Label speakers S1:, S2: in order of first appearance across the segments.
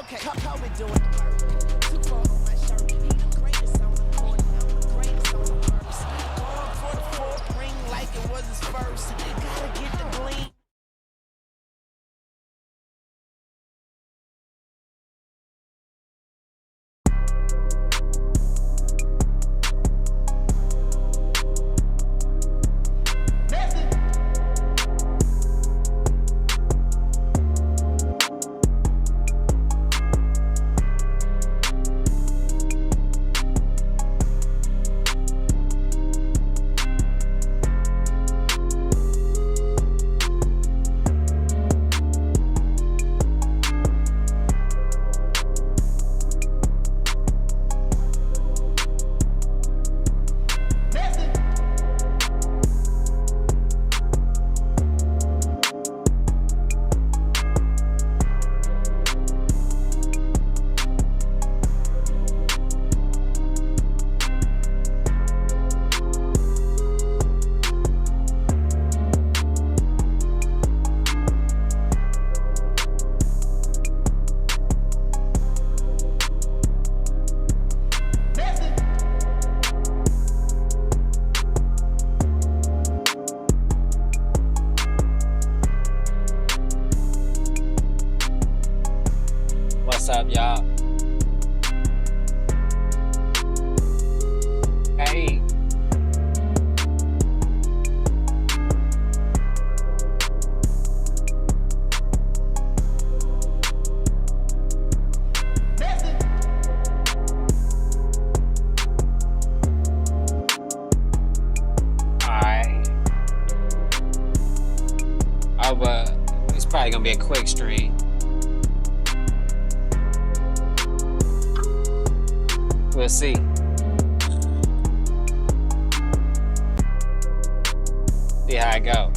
S1: Okay, how we doing? Too far on my shirt. He the greatest on the court. I'm the greatest on the purse. Going for the fourth ring like it was his first. Gotta get the gleam.
S2: What's up, y'all? Hey. Alright. Oh, but it's probably gonna be a quick stream. We'll see. See how it go.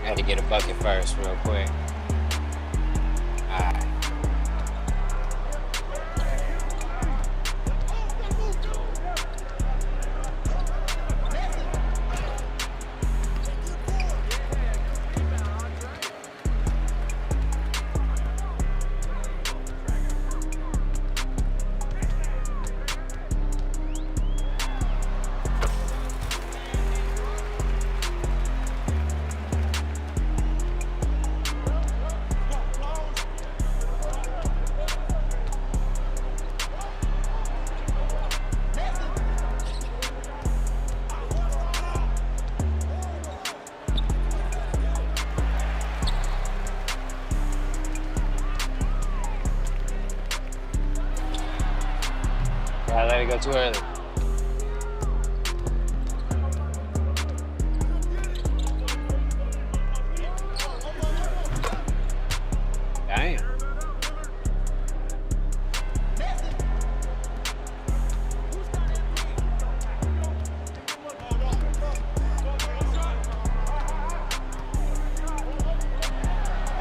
S2: Had to get a bucket first, real quick. Alright. I let it go too early. Damn.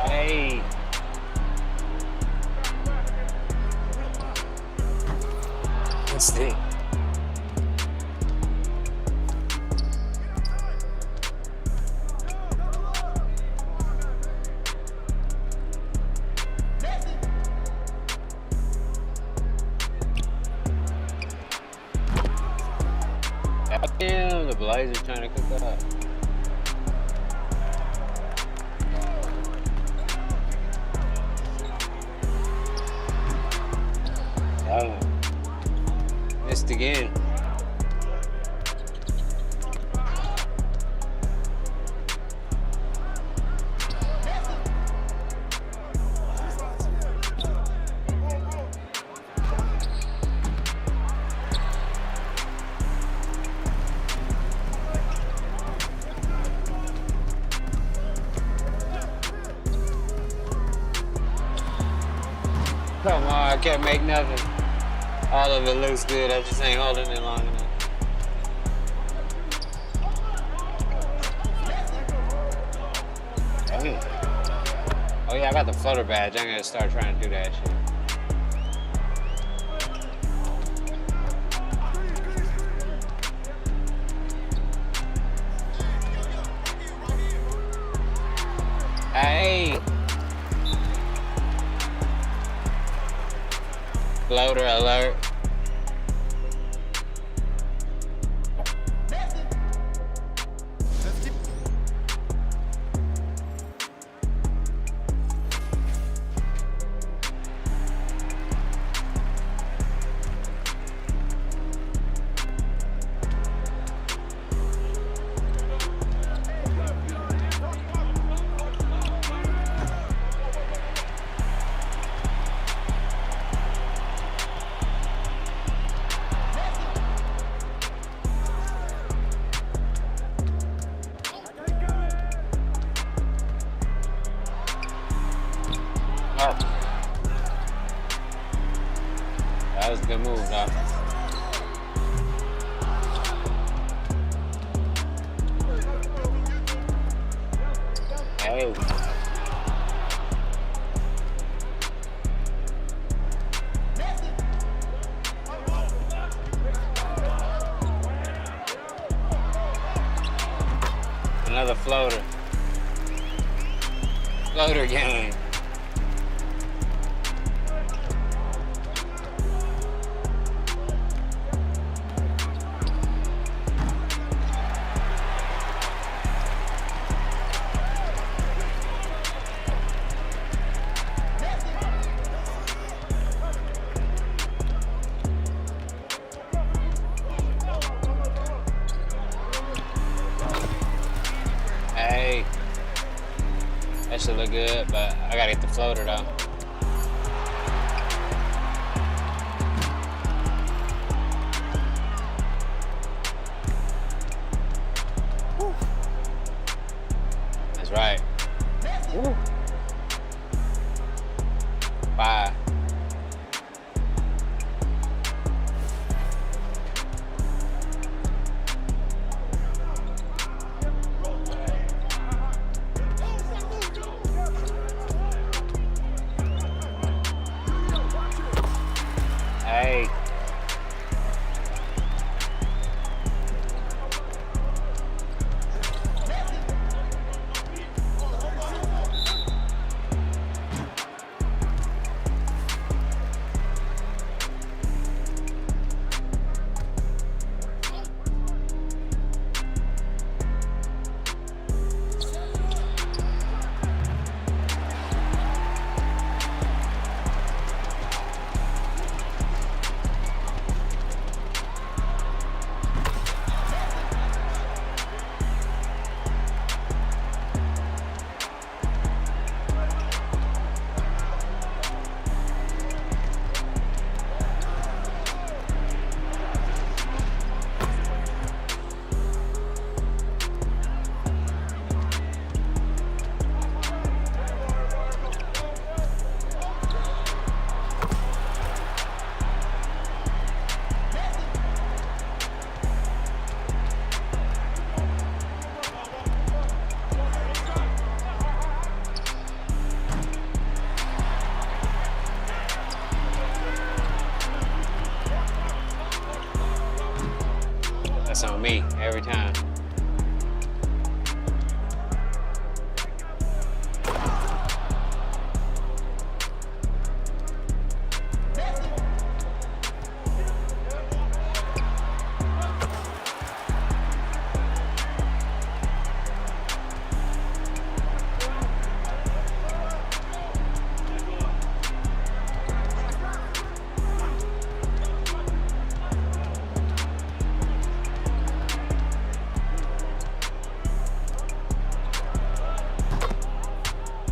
S2: Hey. What's this? Damn, the Blazers trying to cook up. Damn. Missed again. Come on, I can't make nothing. All of it looks good, I just ain't holding it long enough. Dang. Oh yeah, I got the floater badge. I'm gonna start trying to do that shit. Hey! Floater alert. Oh. That was a good move, dog. Hey. Another floater. Floater game. Hey, that should look good, but I gotta get the floater though. That's right. Woo. Bye. Hey. That's on me every time.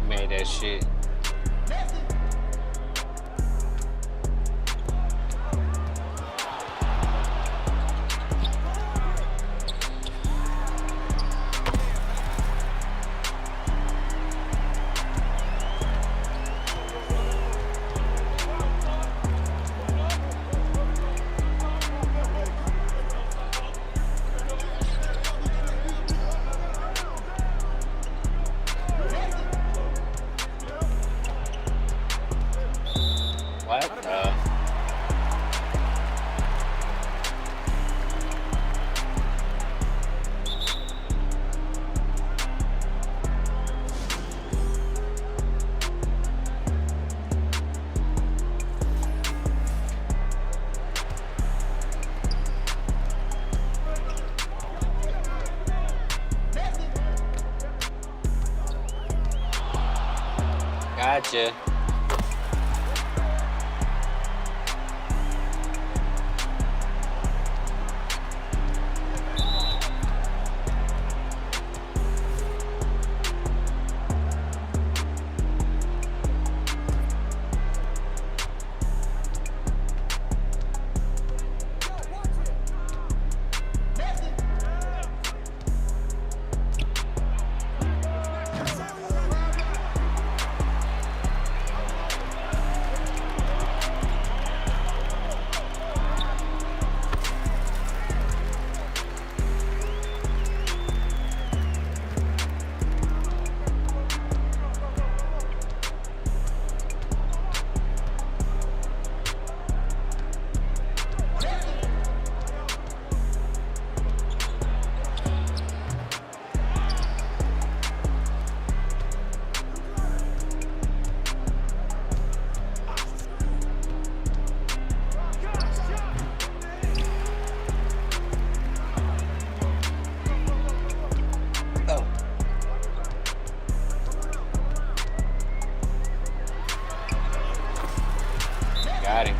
S2: Made that shit. What? Gotcha. Got him.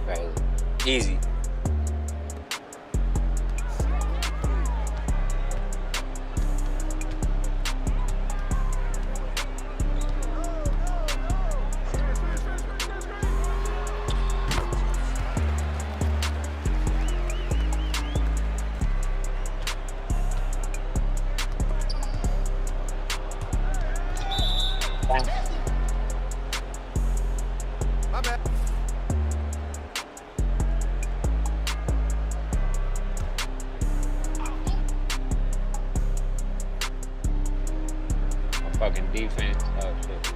S2: Right. Easy.
S3: My bad.
S2: Fucking defense. Oh shit.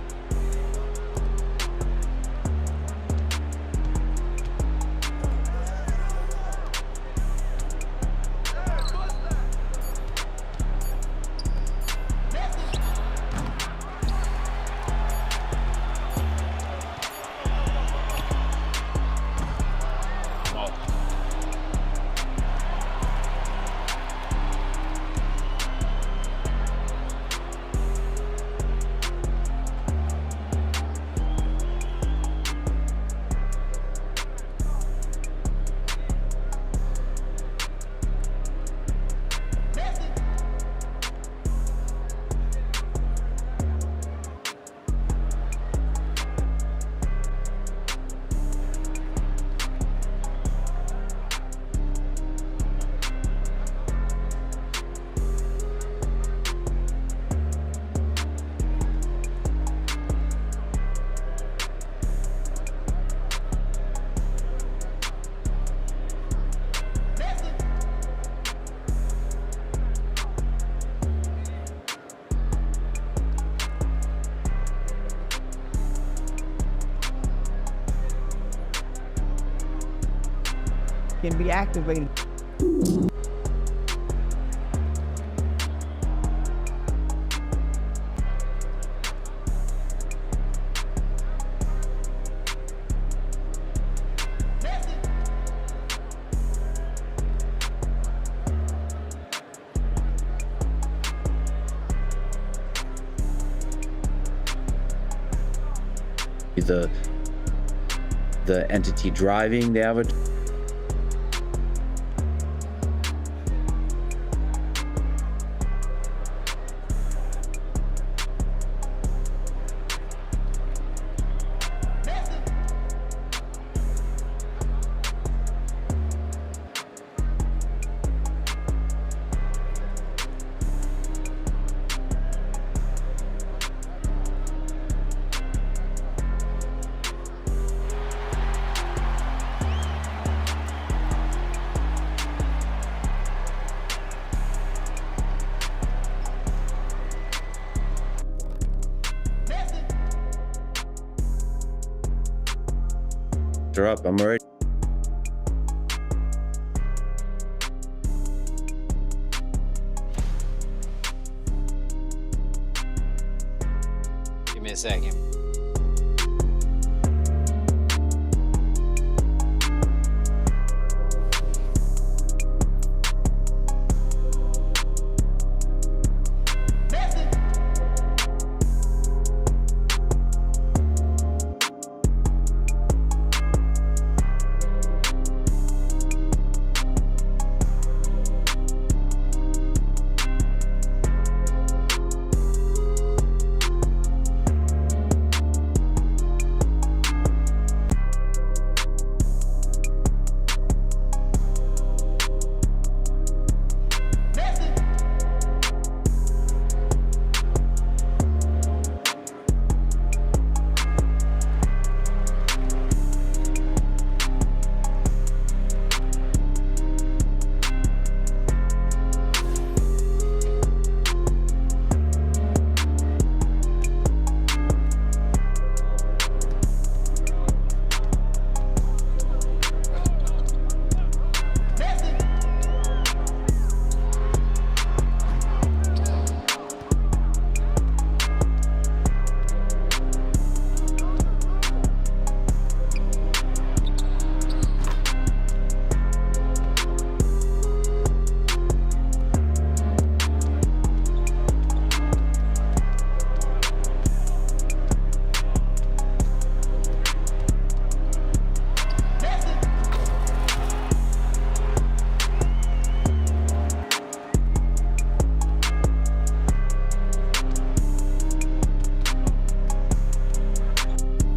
S3: can be activated.
S4: The entity driving the avatar. Up, I'm already.
S2: Give me a second.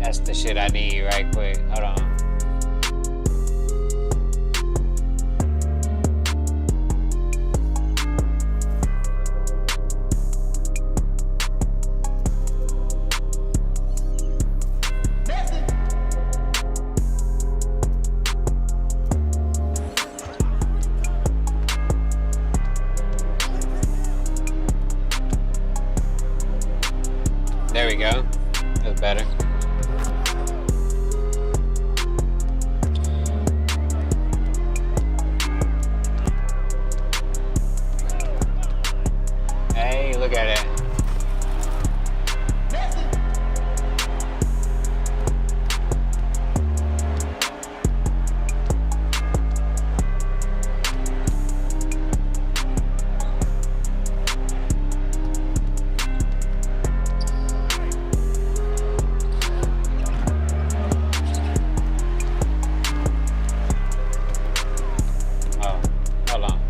S2: That's the shit I need right quick. Hold on. There we go. That's better. Hey, look at it. Oh, hold on.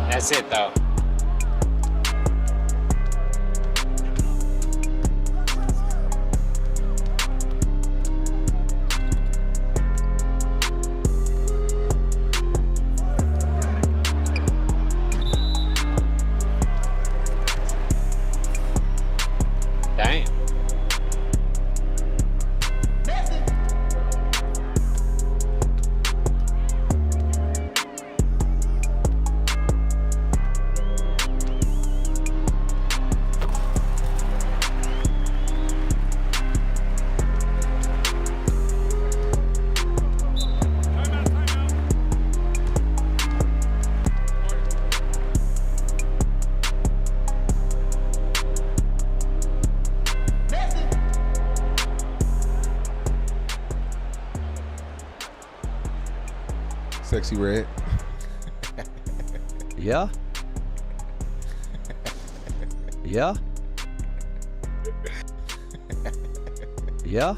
S2: That's it though.
S3: Sexy Red.
S5: Yeah. Yeah. Yeah.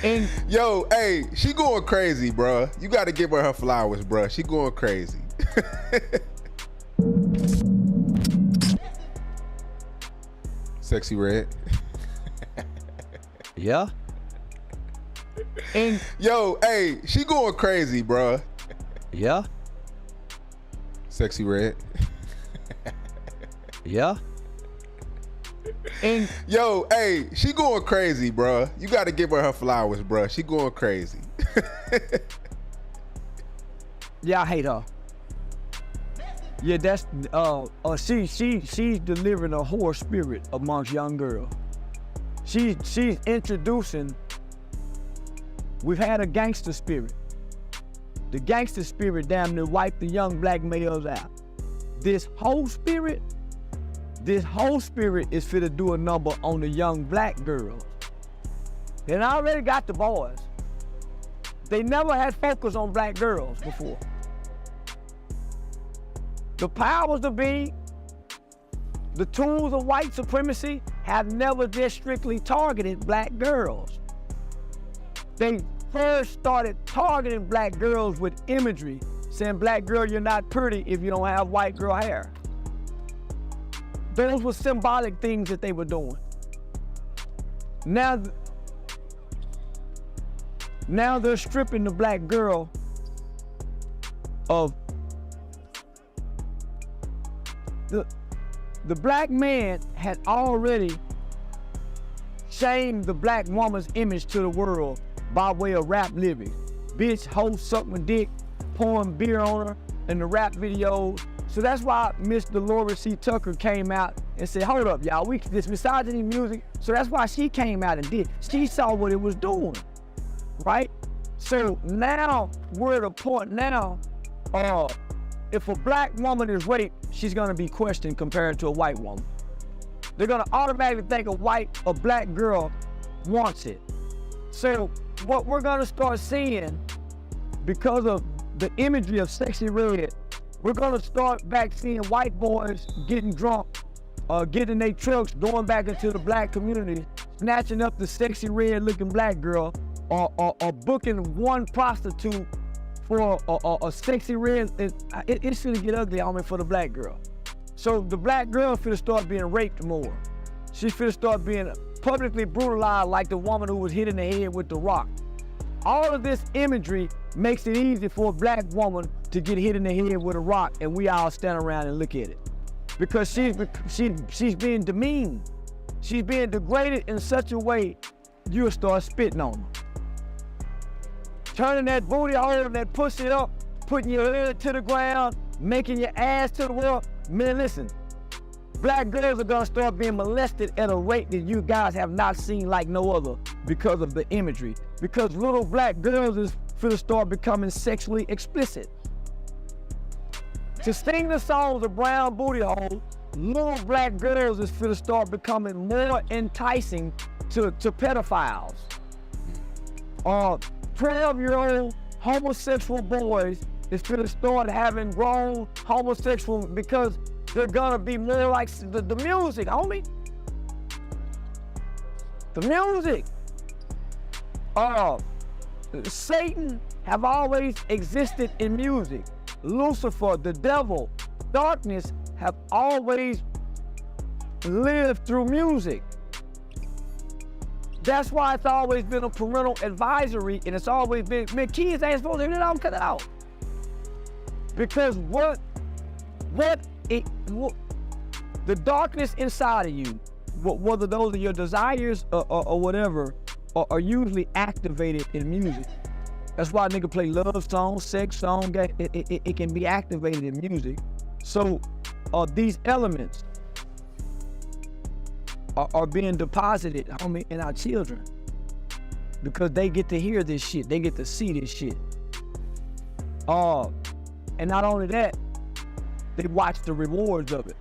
S5: And
S3: Yo, hey, she going crazy, bruh. You got to give her flowers, bruh. She going crazy. Sexy Red.
S5: yeah. And
S3: Yo, hey, she going crazy, bruh.
S5: yeah.
S3: Sexy Red.
S5: Yeah. And
S3: Yo, hey, she going crazy, bruh. You got to give her flowers, bruh. She going crazy.
S5: yeah, I hate her. Yeah, that's she's delivering a whore spirit amongst young girls. She's introducing. We've had a gangster spirit. The gangster spirit damn near wiped the young black males out. This whole spirit is fit to do a number on the young black girls. And I already got the boys. They never had focus on black girls before. The powers that be, the tools of white supremacy have never just strictly targeted black girls. They first started targeting black girls with imagery, saying, black girl, you're not pretty if you don't have white girl hair. Those were symbolic things that they were doing. Now they're stripping the black girl of the black man had already shamed the black woman's image to the world by way of rap lyrics. Bitch, hoe, suck my dick, pouring beer on her in the rap videos. So that's why Miss Dolores C. Tucker came out and said, hold up, y'all, this misogyny music. So that's why she came out and did. She saw what it was doing, right? So now we're at a point now, if a black woman is raped, she's gonna be questioned compared to a white woman. They're gonna automatically think a black girl wants it. So what we're gonna start seeing, because of the imagery of Sexy Red, we're gonna start back seeing white boys getting drunk, getting their trucks, going back into the black community, snatching up the sexy red looking black girl, or booking one prostitute for a sexy red. It's gonna get ugly, for the black girl. So the black girl finna start being raped more. She finna start being publicly brutalized like the woman who was hit in the head with the rock. All of this imagery makes it easy for a black woman to get hit in the head with a rock, and we all stand around and look at it. Because she's being demeaned. She's being degraded in such a way, you'll start spitting on her. Turning that booty hole and that pussy up, putting your head to the ground, making your ass to the world. Man, listen, black girls are gonna start being molested at a rate that you guys have not seen like no other because of the imagery. Because little black girls is finna start becoming sexually explicit. To sing the songs of Brown Booty Hole, little black girls is finna start becoming more enticing to pedophiles. 12-year-old homosexual boys is finna start having grown homosexual, because they're gonna be more like the music, homie. The music. Satan have always existed in music. Lucifer, the devil, darkness have always lived through music. That's why it's always been a parental advisory, and it's always been, man, kids ain't supposed to hear it out, cut it out. Because the darkness inside of you, whether those are your desires or whatever, are usually activated in music. That's why a nigga play love songs, sex songs, it can be activated in music. So these elements are being deposited, homie, in our children, because they get to hear this shit, they get to see this shit. And not only that, they watch the rewards of it.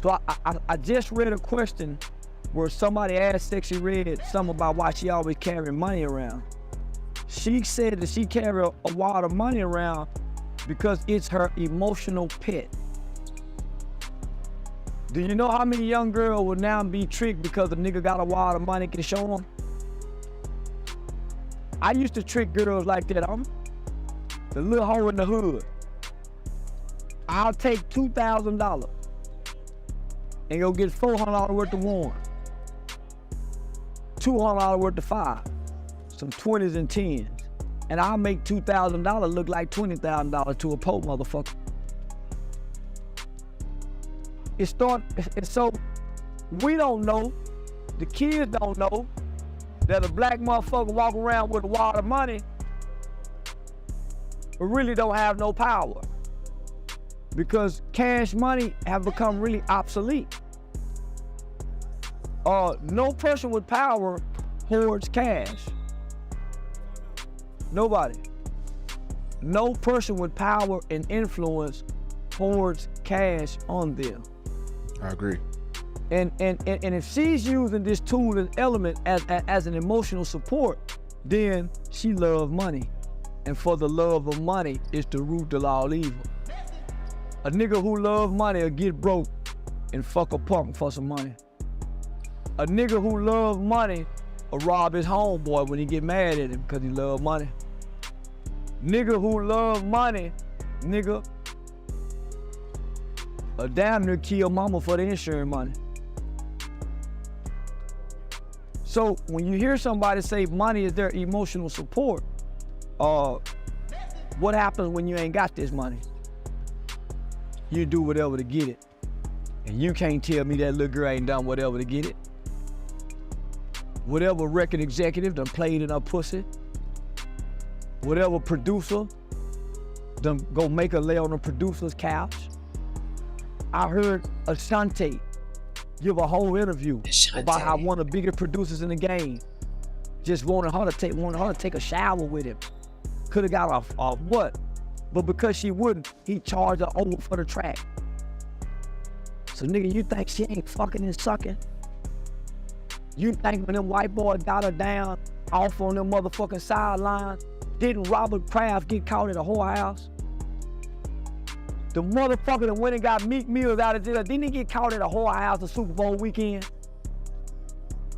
S5: So I just read a question where somebody asked Sexy Red something about why she always carrying money around. She said that she carry a wad of money around because it's her emotional pet. Do you know how many young girls will now be tricked because the nigga got a wad of money can show them? I used to trick girls like that. I'm the little hoe in the hood. I'll take $2,000 and go get $400 worth of one, $200 worth of five, some 20s and 10s, and I'll make $2,000 look like $20,000 to a poor motherfucker. So we don't know, the kids don't know that a black motherfucker walk around with a wad of money but really don't have no power, because cash money have become really obsolete. No person with power hoards cash. Nobody. No person with power and influence hoards cash on them.
S3: I agree.
S5: And if she's using this tool and element as an emotional support, then she loves money. And for the love of money is the root of all evil. A nigga who love money will get broke and fuck a punk for some money. A nigga who love money will rob his homeboy when he get mad at him because he love money. Nigga who love money, nigga, a damn near kill mama for the insurance money. So when you hear somebody say money is their emotional support, what happens when you ain't got this money? You do whatever to get it. And you can't tell me that little girl ain't done whatever to get it. Whatever record executive done played in her pussy, whatever producer done go make her lay on the producer's couch. I heard Ashanti give a whole interview about how one of the biggest producers in the game just wanted her to take a shower with him. Could have got a what? But because she wouldn't, he charged her over for the track. So nigga, you think she ain't fucking and sucking? You think when them white boys got her down off on them motherfucking sidelines, didn't Robert Kraft get caught at a whorehouse? The motherfucker that went and got Meek Mills out of jail, didn't he get caught at a whorehouse the Super Bowl weekend?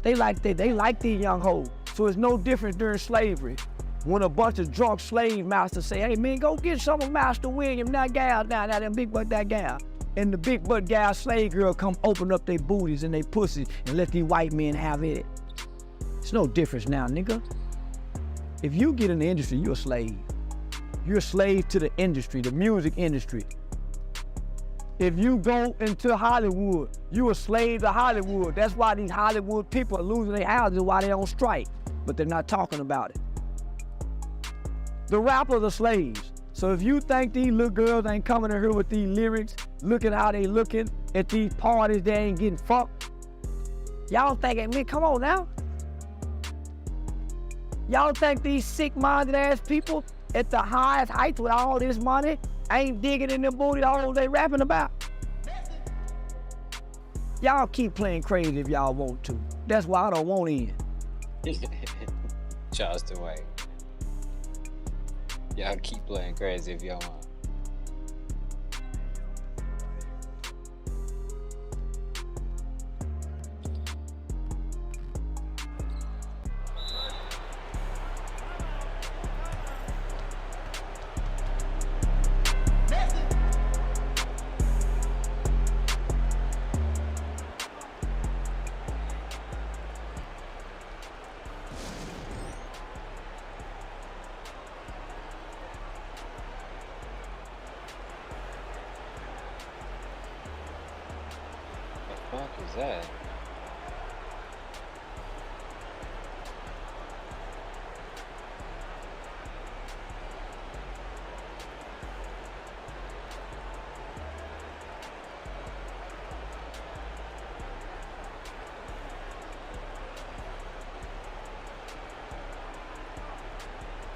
S5: They like that. They like these young hoes. So it's no different during slavery. When a bunch of drunk slave masters say, hey man, go get some of Master William, that gal down, that big butt, that gal. And the big butt gal slave girl come open up their booties and they pussies and let these white men have it. It's no difference now, nigga. If you get in the industry, you're a slave. You're a slave to the industry, the music industry. If you go into Hollywood, you're a slave to Hollywood. That's why these Hollywood people are losing their houses while they on strike, but they're not talking about it. The rappers are slaves. So if you think these little girls ain't coming in here with these lyrics, look at how they looking at these parties, they ain't getting fucked. Y'all think, man, come on now. Y'all think these sick-minded ass people at the highest heights with all this money ain't digging in their booty all they rapping about? Y'all keep playing crazy if y'all want to. That's why I don't want in.
S2: Charleston White. Y'all keep playing crazy if y'all want. What the fuck is that?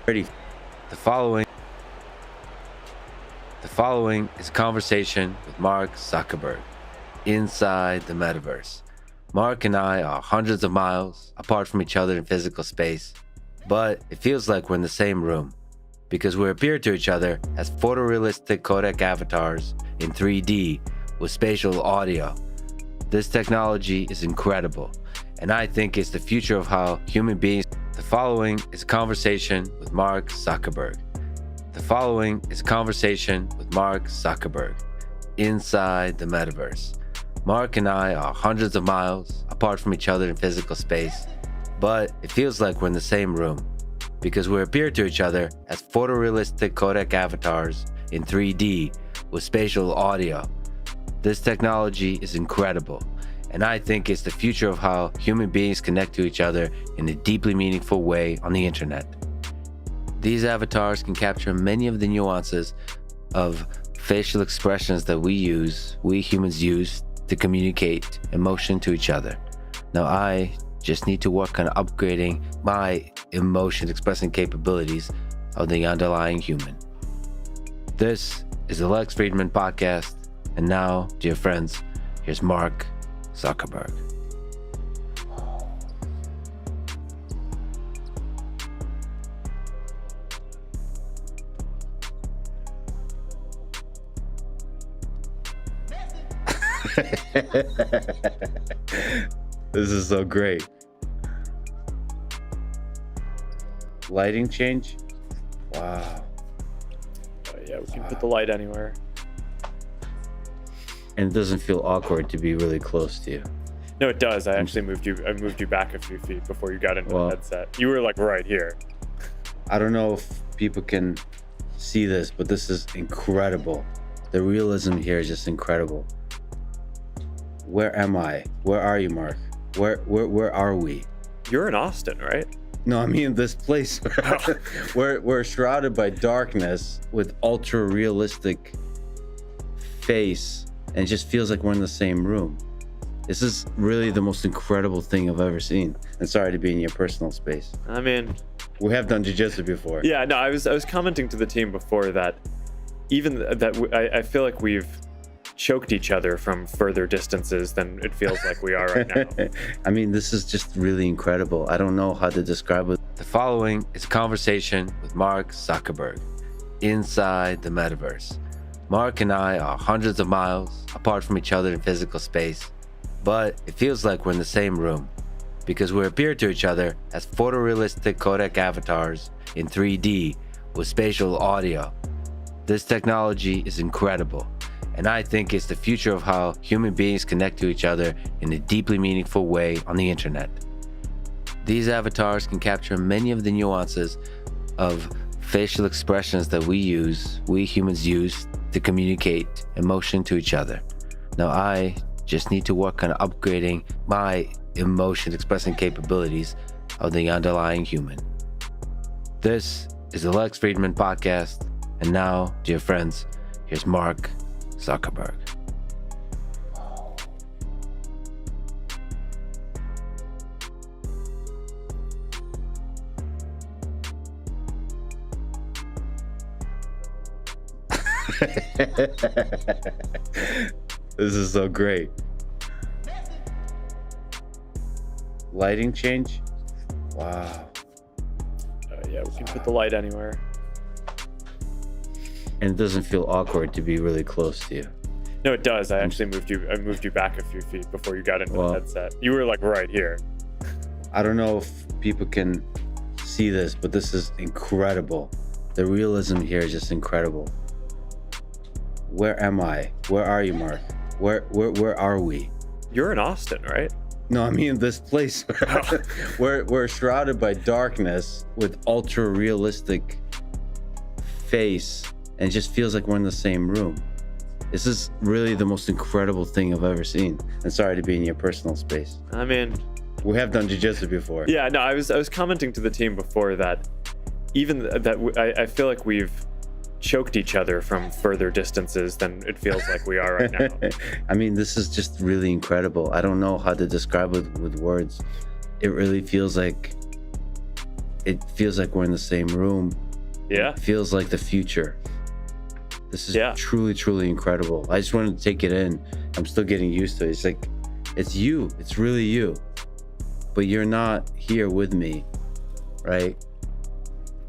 S4: Ready. The following is a conversation with Mark Zuckerberg inside the metaverse. Mark and I are hundreds of miles apart from each other in physical space, but it feels like we're in the same room because we appear to each other as photorealistic codec avatars in 3D with spatial audio. This technology is incredible, and I think it's the future of how human beings. The following is a conversation with Mark Zuckerberg. The following is a conversation with Mark Zuckerberg inside the metaverse. Mark and I are hundreds of miles apart from each other in physical space, but it feels like we're in the same room because we appear to each other as photorealistic codec avatars in 3D with spatial audio. This technology is incredible, and I think it's the future of how human beings connect to each other in a deeply meaningful way on the internet. These avatars can capture many of the nuances of facial expressions that we humans use to communicate emotion to each other. Now I just need to work on upgrading my emotion expressing capabilities of the underlying human. This is the Lex Friedman Podcast, and now, dear friends, here's Mark Zuckerberg. This is so great. Lighting change? Wow.
S6: Yeah, we can put the light anywhere.
S4: And it doesn't feel awkward to be really close to you.
S6: No, it does. I moved you back a few feet before you got into the headset. You were like right here.
S4: I don't know if people can see this, but this is incredible. The realism here is just incredible. Where am I? Where are you, Mark? Where are we?
S6: You're in Austin, right?
S4: No, I mean this place. We're shrouded by darkness with ultra realistic face, and it just feels like we're in the same room. This is really the most incredible thing I've ever seen. And sorry to be in your personal space.
S6: I mean,
S4: we have done jiu-jitsu before.
S6: Yeah, no, I was commenting to the team before that even that I feel like we've choked each other from further distances than it feels like we are right now.
S4: I mean, this is just really incredible. I don't know how to describe it. The following is a conversation with Mark Zuckerberg inside the metaverse. Mark and I are hundreds of miles apart from each other in physical space, but it feels like we're in the same room because we appear to each other as photorealistic codec avatars in 3D with spatial audio. This technology is incredible, and I think it's the future of how human beings connect to each other in a deeply meaningful way on the internet. These avatars can capture many of the nuances of facial expressions that we humans use to communicate emotion to each other. Now I just need to work on upgrading my emotion expressing capabilities of the underlying human. This is the Lex Friedman Podcast, and now, dear friends, here's Mark Zuckerberg. This is so great. Lighting change? Wow.
S6: Yeah, we can put the light anywhere.
S4: And it doesn't feel awkward to be really close to you.
S6: No, it does. I moved you back a few feet before you got into the headset. You were like right here.
S4: I don't know if people can see this, but this is incredible. The realism here is just incredible. Where am I? Where are you, Mark? Where are we?
S6: You're in Austin, right?
S4: No, I mean this place. We're shrouded by darkness with ultra realistic face, and it just feels like we're in the same room. This is really the most incredible thing I've ever seen. And sorry to be in your personal space.
S6: I mean,
S4: we have done jiu-jitsu before.
S6: Yeah, no, I was commenting to the team before that even that I feel like we've choked each other from further distances than it feels like we are right now.
S4: I mean, this is just really incredible. I don't know how to describe it with words. It really feels like we're in the same room.
S6: Yeah.
S4: It feels like the future. This is truly incredible. I just wanted to take it in. I'm still getting used to it. It's like, it's you. It's really you. But you're not here with me, right?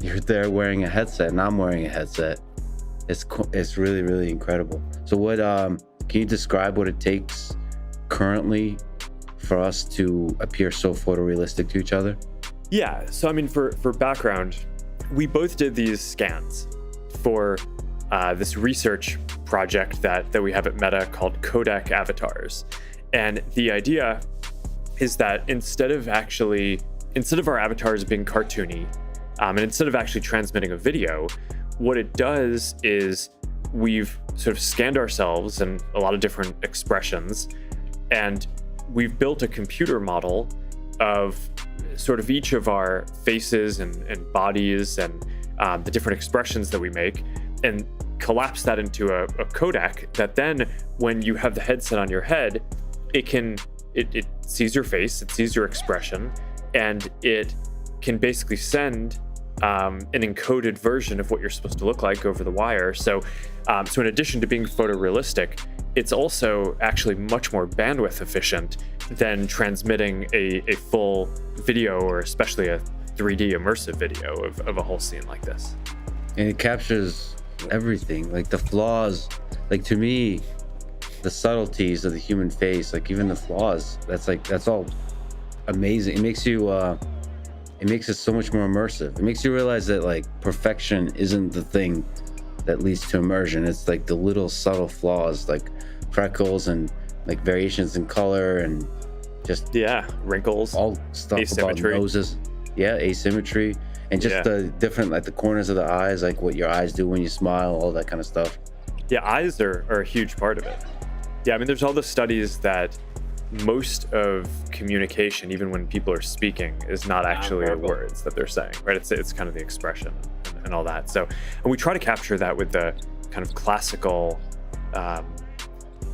S4: you're there wearing a headset and I'm wearing a headset. It's really, really incredible. So what can you describe what it takes currently for us to appear so photorealistic to each other?
S6: Yeah, so I mean, for background, we both did these scans for this research project that we have at Meta called Codec Avatars. And the idea is that instead of our avatars being cartoony, and instead of actually transmitting a video, what it does is we've sort of scanned ourselves and a lot of different expressions, and we've built a computer model of sort of each of our faces and bodies and the different expressions that we make, and collapse that into a codec that then, when you have the headset on your head, it sees your face, it sees your expression, and it can basically send an encoded version of what you're supposed to look like over the wire. So in addition to being photorealistic, it's also actually much more bandwidth efficient than transmitting a full video, or especially a 3D immersive video of a whole scene like this.
S4: And it captures everything, like the flaws, like to me, the subtleties of the human face, like even the flaws, that's all amazing. It makes it so much more immersive. It makes you realize that like perfection isn't the thing that leads to immersion. It's like the little subtle flaws, like freckles and like variations in color and just
S6: wrinkles,
S4: all stuff
S6: asymmetry.
S4: About noses, asymmetry, and just the different, like the corners of the eyes, like what your eyes do when you smile, all that kind of stuff.
S6: Yeah, eyes are a huge part of it. Yeah, I mean, there's all the studies that most of communication, even when people are speaking, is not actually words that they're saying, right? It's kind of the expression and all that. So, and we try to capture that with the kind of classical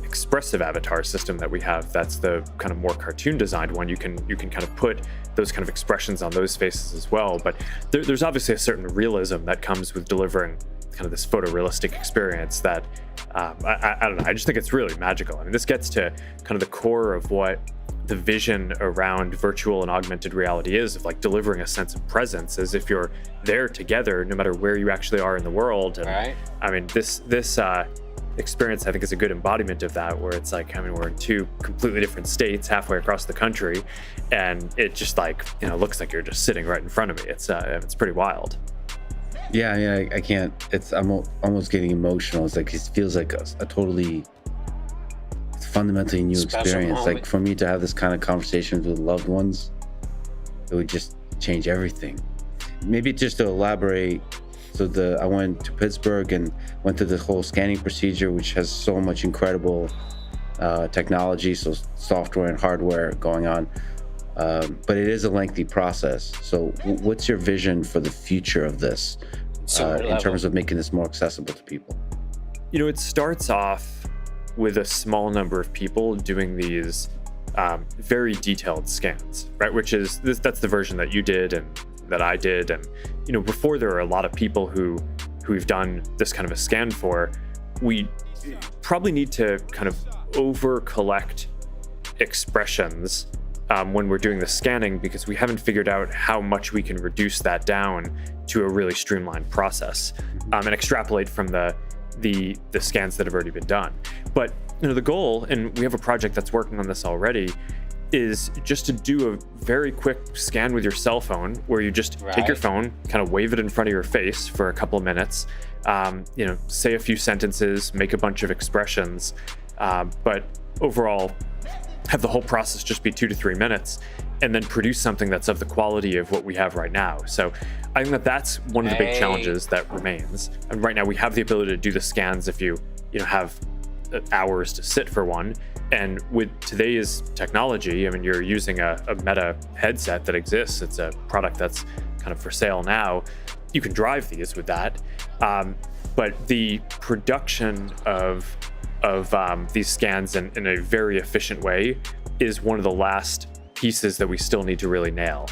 S6: expressive avatar system that we have. That's the kind of more cartoon designed one. You can kind of put those kind of expressions on those faces as well. But there's obviously a certain realism that comes with delivering kind of this photorealistic experience that I don't know. I just think it's really magical. I mean, this gets to kind of the core of what the vision around virtual and augmented reality is, of like delivering a sense of presence as if you're there together, no matter where you actually are in the world. And
S2: Right.
S6: I mean, this experience, I think, is a good embodiment of that, where it's like, I mean, we're in two completely different states halfway across the country, and it just like, you know, looks like you're just sitting right in front of me. It's pretty wild.
S4: Yeah, I can't. I'm almost getting emotional. It's like it feels like a totally fundamentally new
S2: Special
S4: experience.
S2: moment.
S4: Like for me to have this kind of conversations with loved ones, it would just change everything. Maybe just to elaborate. So I went to Pittsburgh and went through the whole scanning procedure, which has so much incredible technology, so software and hardware going on. But it is a lengthy process. So what's your vision for the future of this in terms of making this more accessible to people?
S6: You know, it starts off with a small number of people doing these very detailed scans, right? Which is that's the version that you did and that I did. And, you know, before there are a lot of people who we've done this kind of a scan for, we probably need to kind of over collect expressions when we're doing the scanning, because we haven't figured out how much we can reduce that down to a really streamlined process and extrapolate from the scans that have already been done. But, you know, the goal, and we have a project that's working on this already, is just to do a very quick scan with your cell phone, where you just take your phone, kind of wave it in front of your face for a couple of minutes, you know, say a few sentences, make a bunch of expressions, but overall have the whole process just be 2 to 3 minutes, and then produce something that's of the quality of what we have right now. So I think that's one of the big challenges that remains. And right now we have the ability to do the scans if you have hours to sit for one. And with today's technology, I mean, you're using a Meta headset that exists. It's a product that's kind of for sale now. You can drive these with that. But the production of these scans in a very efficient way is one of the last pieces that we still need to really nail.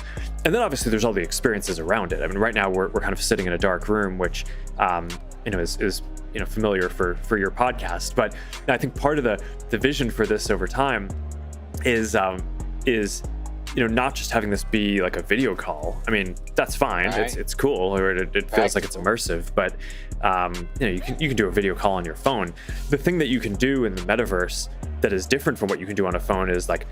S6: And then obviously there's all the experiences around it. I mean, right now we're kind of sitting in a dark room, which is familiar for your podcast. But I think part of the vision for this over time is not just having this be like a video call. I mean, that's fine.
S2: Right.
S6: It's cool, or it feels like it's immersive. But you can do a video call on your phone. The thing that you can do in the metaverse that is different from what you can do on a phone is like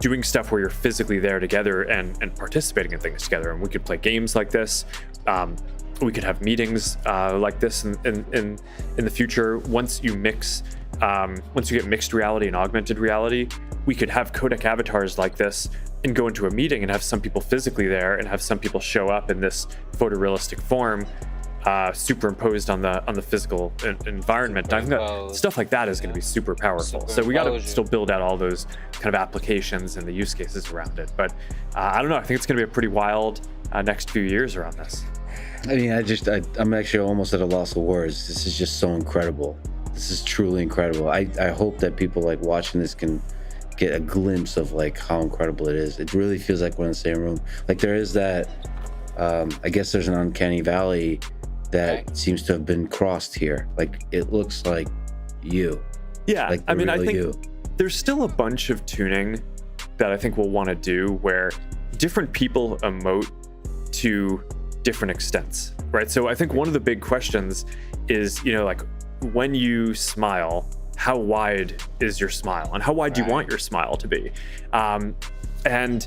S6: doing stuff where you're physically there together and participating in things together. And we could play games like this. We could have meetings like this in the future. Once you get mixed reality and augmented reality, we could have codec avatars like this and go into a meeting and have some people physically there and have some people show up in this photorealistic form, superimposed on the physical environment. I think that stuff like that is going to be super powerful. So we got to still build out all those kind of applications and the use cases around it. But I don't know. I think it's going to be a pretty wild next few years around this.
S4: I mean, I'm actually almost at a loss of words. This is just so incredible. This is truly incredible. I hope that people like watching this can get a glimpse of like how incredible it is. It really feels like we're in the same room. Like there is that, I guess there's an uncanny valley that seems to have been crossed here. Like it looks like you.
S6: Yeah,
S4: like
S6: I mean, I think
S4: you.
S6: There's still a bunch of tuning that I think we'll want to do where different people emote to different extents, right? So I think one of the big questions is, like when you smile, how wide is your smile and how wide do you want your smile to be? And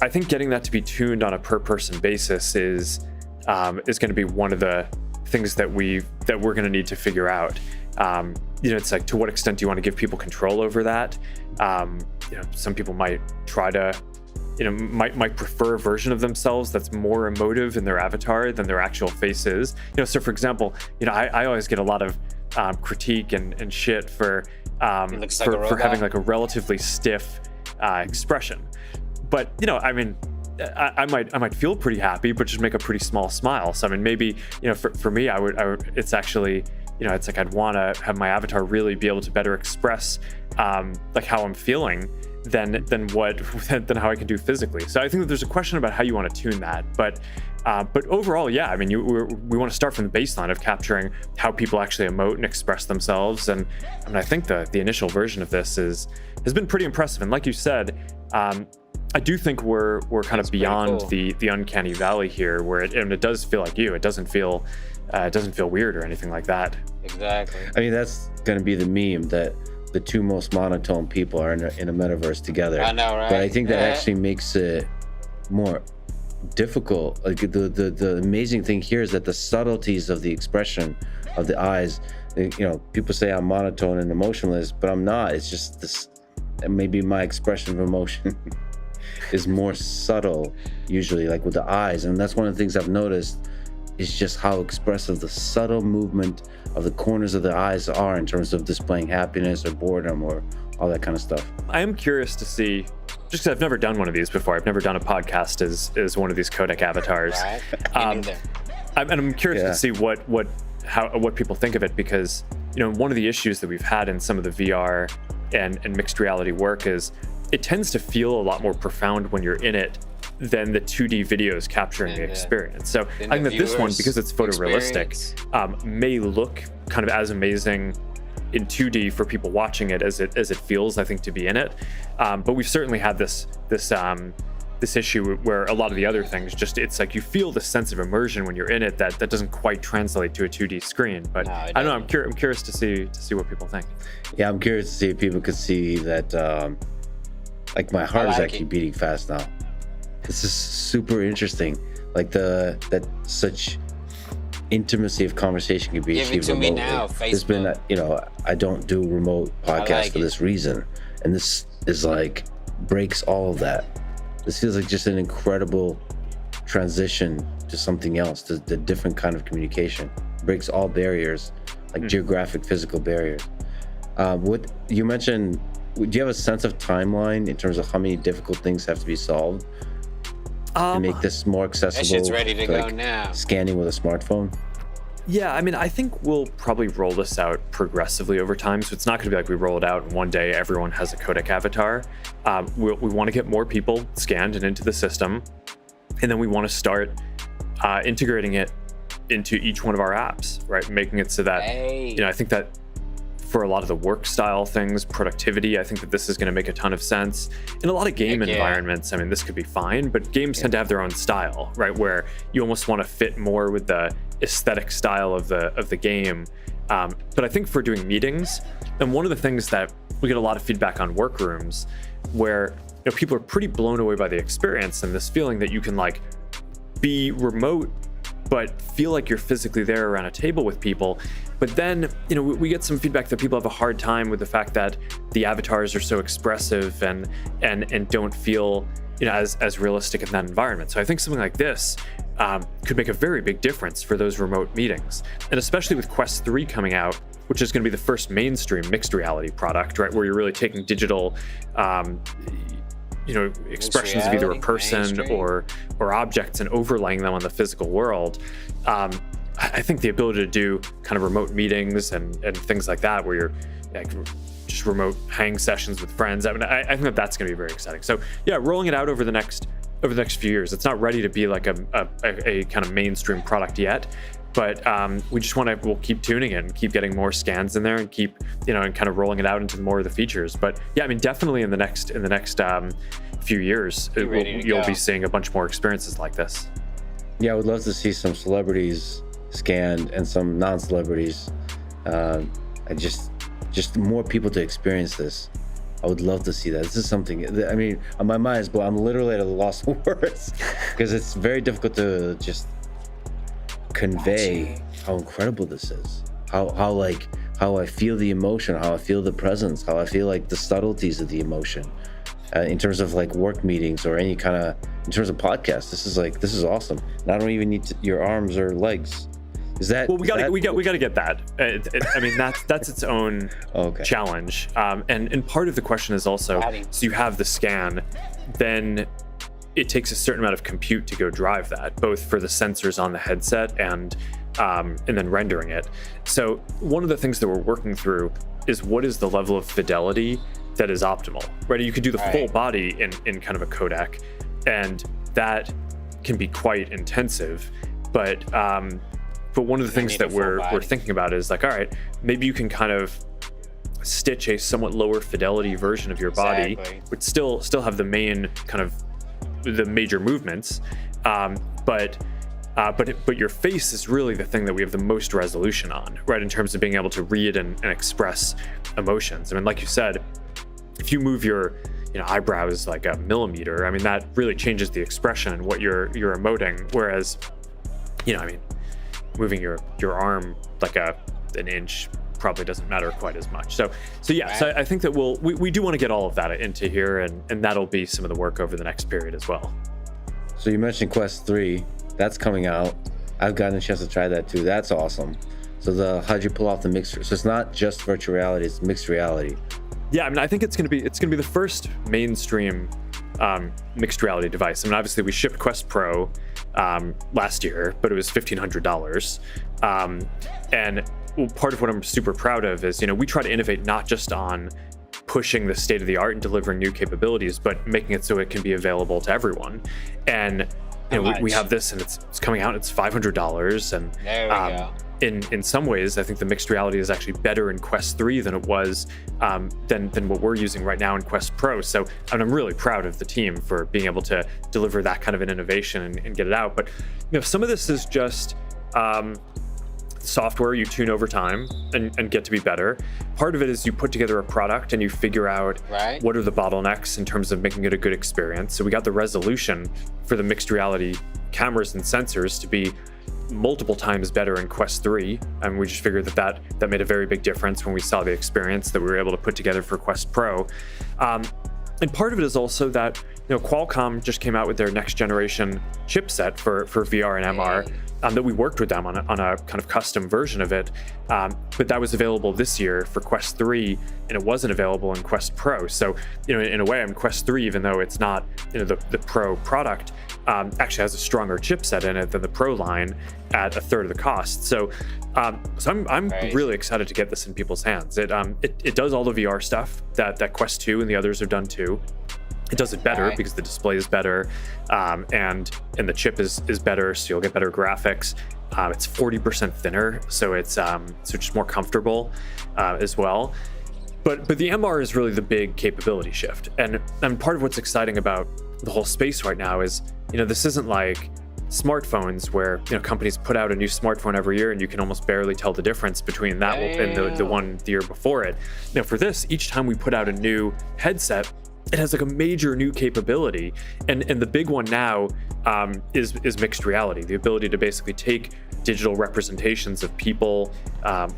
S6: I think getting that to be tuned on a per person basis is going to be one of the things that we're going to need to figure out. It's like, to what extent do you want to give people control over that? Some people might try to, might prefer a version of themselves that's more emotive in their avatar than their actual face is. So for example, I always get a lot of critique and shit for having like a relatively stiff expression. But I mean, I might feel pretty happy, but just make a pretty small smile. So I mean, maybe for me, I would. It's actually, it's like I'd want to have my avatar really be able to better express like how I'm feeling than how I can do physically. So I think that there's a question about how you want to tune that. But overall, yeah, I mean, we want to start from the baseline of capturing how people actually emote and express themselves. And I think the initial version of this has been pretty impressive. And like you said, I do think we're kind of beyond cool. the uncanny valley here, where it does feel like you. It doesn't feel weird or anything like that.
S2: Exactly.
S4: I mean, that's going to be the meme that the two most monotone people are in a metaverse together.
S2: I know, right?
S4: But I think that actually makes it more difficult. Like the amazing thing here is that the subtleties of the expression of the eyes, people say I'm monotone and emotionless, but I'm not. It's just this, maybe my expression of emotion is more subtle usually, like with the eyes. And that's one of the things I've noticed is just how expressive the subtle movement of the corners of the eyes are in terms of displaying happiness or boredom or all that kind of stuff. I
S6: am curious to see, just because I've never done one of these before. I've never done a podcast as one of these codec avatars.
S2: Right.
S6: I'm curious to see what people think of it, because one of the issues that we've had in some of the VR and mixed reality work is it tends to feel a lot more profound when you're in it than the 2D videos capturing the experience. So I think that this one, because it's photorealistic, may look kind of as amazing in 2D for people watching it as it feels, I think, to be in it. But we've certainly had this issue where a lot of the other things, just it's like you feel the sense of immersion when you're in it that doesn't quite translate to a 2D screen. But I don't know. I'm curious to see what people think.
S4: Yeah, I'm curious to see if people could see that. Like my heart is actually beating fast now. This is super interesting. Like that such intimacy of conversation can be achieved remotely. Give it to me now, Facebook. There's been, I don't do remote podcasts for this reason, and this is like breaks all of that. This feels like just an incredible transition to something else, to the different kind of communication. Breaks all barriers, like geographic, physical barriers. What you mentioned. Do you have a sense of timeline in terms of how many difficult things have to be solved to make this more accessible?
S2: That shit's ready to go now. Scanning
S4: with a smartphone?
S6: Yeah, I mean, I think we'll probably roll this out progressively over time. So it's not going to be like we roll it out and one day everyone has a codec avatar. We want to get more people scanned and into the system. And then we want to start integrating it into each one of our apps, right? Making it so that, I think that for a lot of the work style things, productivity. I think that this is going to make a ton of sense. In a lot of game
S2: Heck yeah.
S6: environments, I mean, this could be fine, but games tend to have their own style, right? Where you almost want to fit more with the aesthetic style of the game. But I think for doing meetings, and one of the things that we get a lot of feedback on workrooms, where people are pretty blown away by the experience and this feeling that you can like be remote but feel like you're physically there around a table with people. But then, we get some feedback that people have a hard time with the fact that the avatars are so expressive and don't feel, as realistic in that environment. So I think something like this could make a very big difference for those remote meetings. And especially with Quest 3 coming out, which is going to be the first mainstream mixed reality product, right? Where you're really taking digital, expressions of either a person or objects and overlaying them on the physical world. I think the ability to do kind of remote meetings and things like that, where you're like just remote hang sessions with friends. I mean, I think that that's going to be very exciting. So yeah, rolling it out over the next few years. It's not ready to be like a kind of mainstream product yet, but we just we'll keep tuning it and keep getting more scans in there and keep and kind of rolling it out into more of the features. But yeah, I mean, definitely in the next few years, you'll be seeing a bunch more experiences like this.
S4: Yeah, I would love to see some celebrities scanned and some non-celebrities. Just more people to experience this. I would love to see that. This is something, I mean, my mind is blown. I'm literally at a loss of words because it's very difficult to just convey how incredible this is. How I feel the emotion, how I feel the presence, how I feel like the subtleties of the emotion. In terms of like work meetings or any kind of, in terms of podcasts, this is awesome. And I don't even need your arms or legs. Is that? Well, we got
S6: to get that. I mean, that's its own challenge. And part of the question is also, so you have the scan, then it takes a certain amount of compute to go drive that, both for the sensors on the headset and then rendering it. So one of the things that we're working through is what is the level of fidelity that is optimal, right? You could do the full body in kind of a codec, and that can be quite intensive. But one of the things that we're thinking about is like, all right, maybe you can kind of stitch a somewhat lower fidelity version of your body, but still have the main kind of the major movements, but your face is really the thing that we have the most resolution on, right? In terms of being able to read and express emotions. I mean, like you said, if you move your eyebrows like a millimeter, I mean, that really changes the expression and what you're emoting. Whereas, I mean, moving your arm like an inch probably doesn't matter quite as much. So yeah, so I think that we do want to get all of that into here, and that'll be some of the work over the next period as well.
S4: So you mentioned Quest 3, that's coming out. I've gotten a chance to try that too. That's awesome. So how'd you pull off the mixture? So it's not just virtual reality, it's mixed reality.
S6: Yeah, I mean, I think it's gonna be the first mainstream mixed reality device. I mean, obviously we shipped Quest Pro last year, but it was $1,500. And part of what I'm super proud of is, we try to innovate not just on pushing the state of the art and delivering new capabilities, but making it so it can be available to everyone. And we have this, and it's coming out. It's $500, and
S2: there we go.
S6: In some ways, I think the mixed reality is actually better in Quest 3 than it was than what we're using right now in Quest Pro. So I'm really proud of the team for being able to deliver that kind of an innovation and get it out. But some of this is just software you tune over time and get to be better. Part of it is you put together a product and you figure out what are the bottlenecks in terms of making it a good experience. So we got the resolution for the mixed reality cameras and sensors to be multiple times better in Quest 3, and we just figured that made a very big difference when we saw the experience that we were able to put together for Quest Pro. And part of it is also that Qualcomm just came out with their next generation chipset for VR and MR. That we worked with them on a kind of custom version of it, but that was available this year for Quest 3, and it wasn't available in Quest Pro. So, in a way, Quest 3, even though it's not the Pro product, actually has a stronger chipset in it than the Pro line at a third of the cost. So, I'm really excited to get this in people's hands. It does all the VR stuff that Quest 2 and the others have done too. It does it better because the display is better, and the chip is better, so you'll get better graphics. It's 40% thinner, so it's just more comfortable as well. But the MR is really the big capability shift, and part of what's exciting about the whole space right now is, this isn't like smartphones where companies put out a new smartphone every year and you can almost barely tell the difference between that and the one the year before it. For this, each time we put out a new headset, it has like a major new capability, and the big one now is mixed reality, the ability to basically take digital representations of people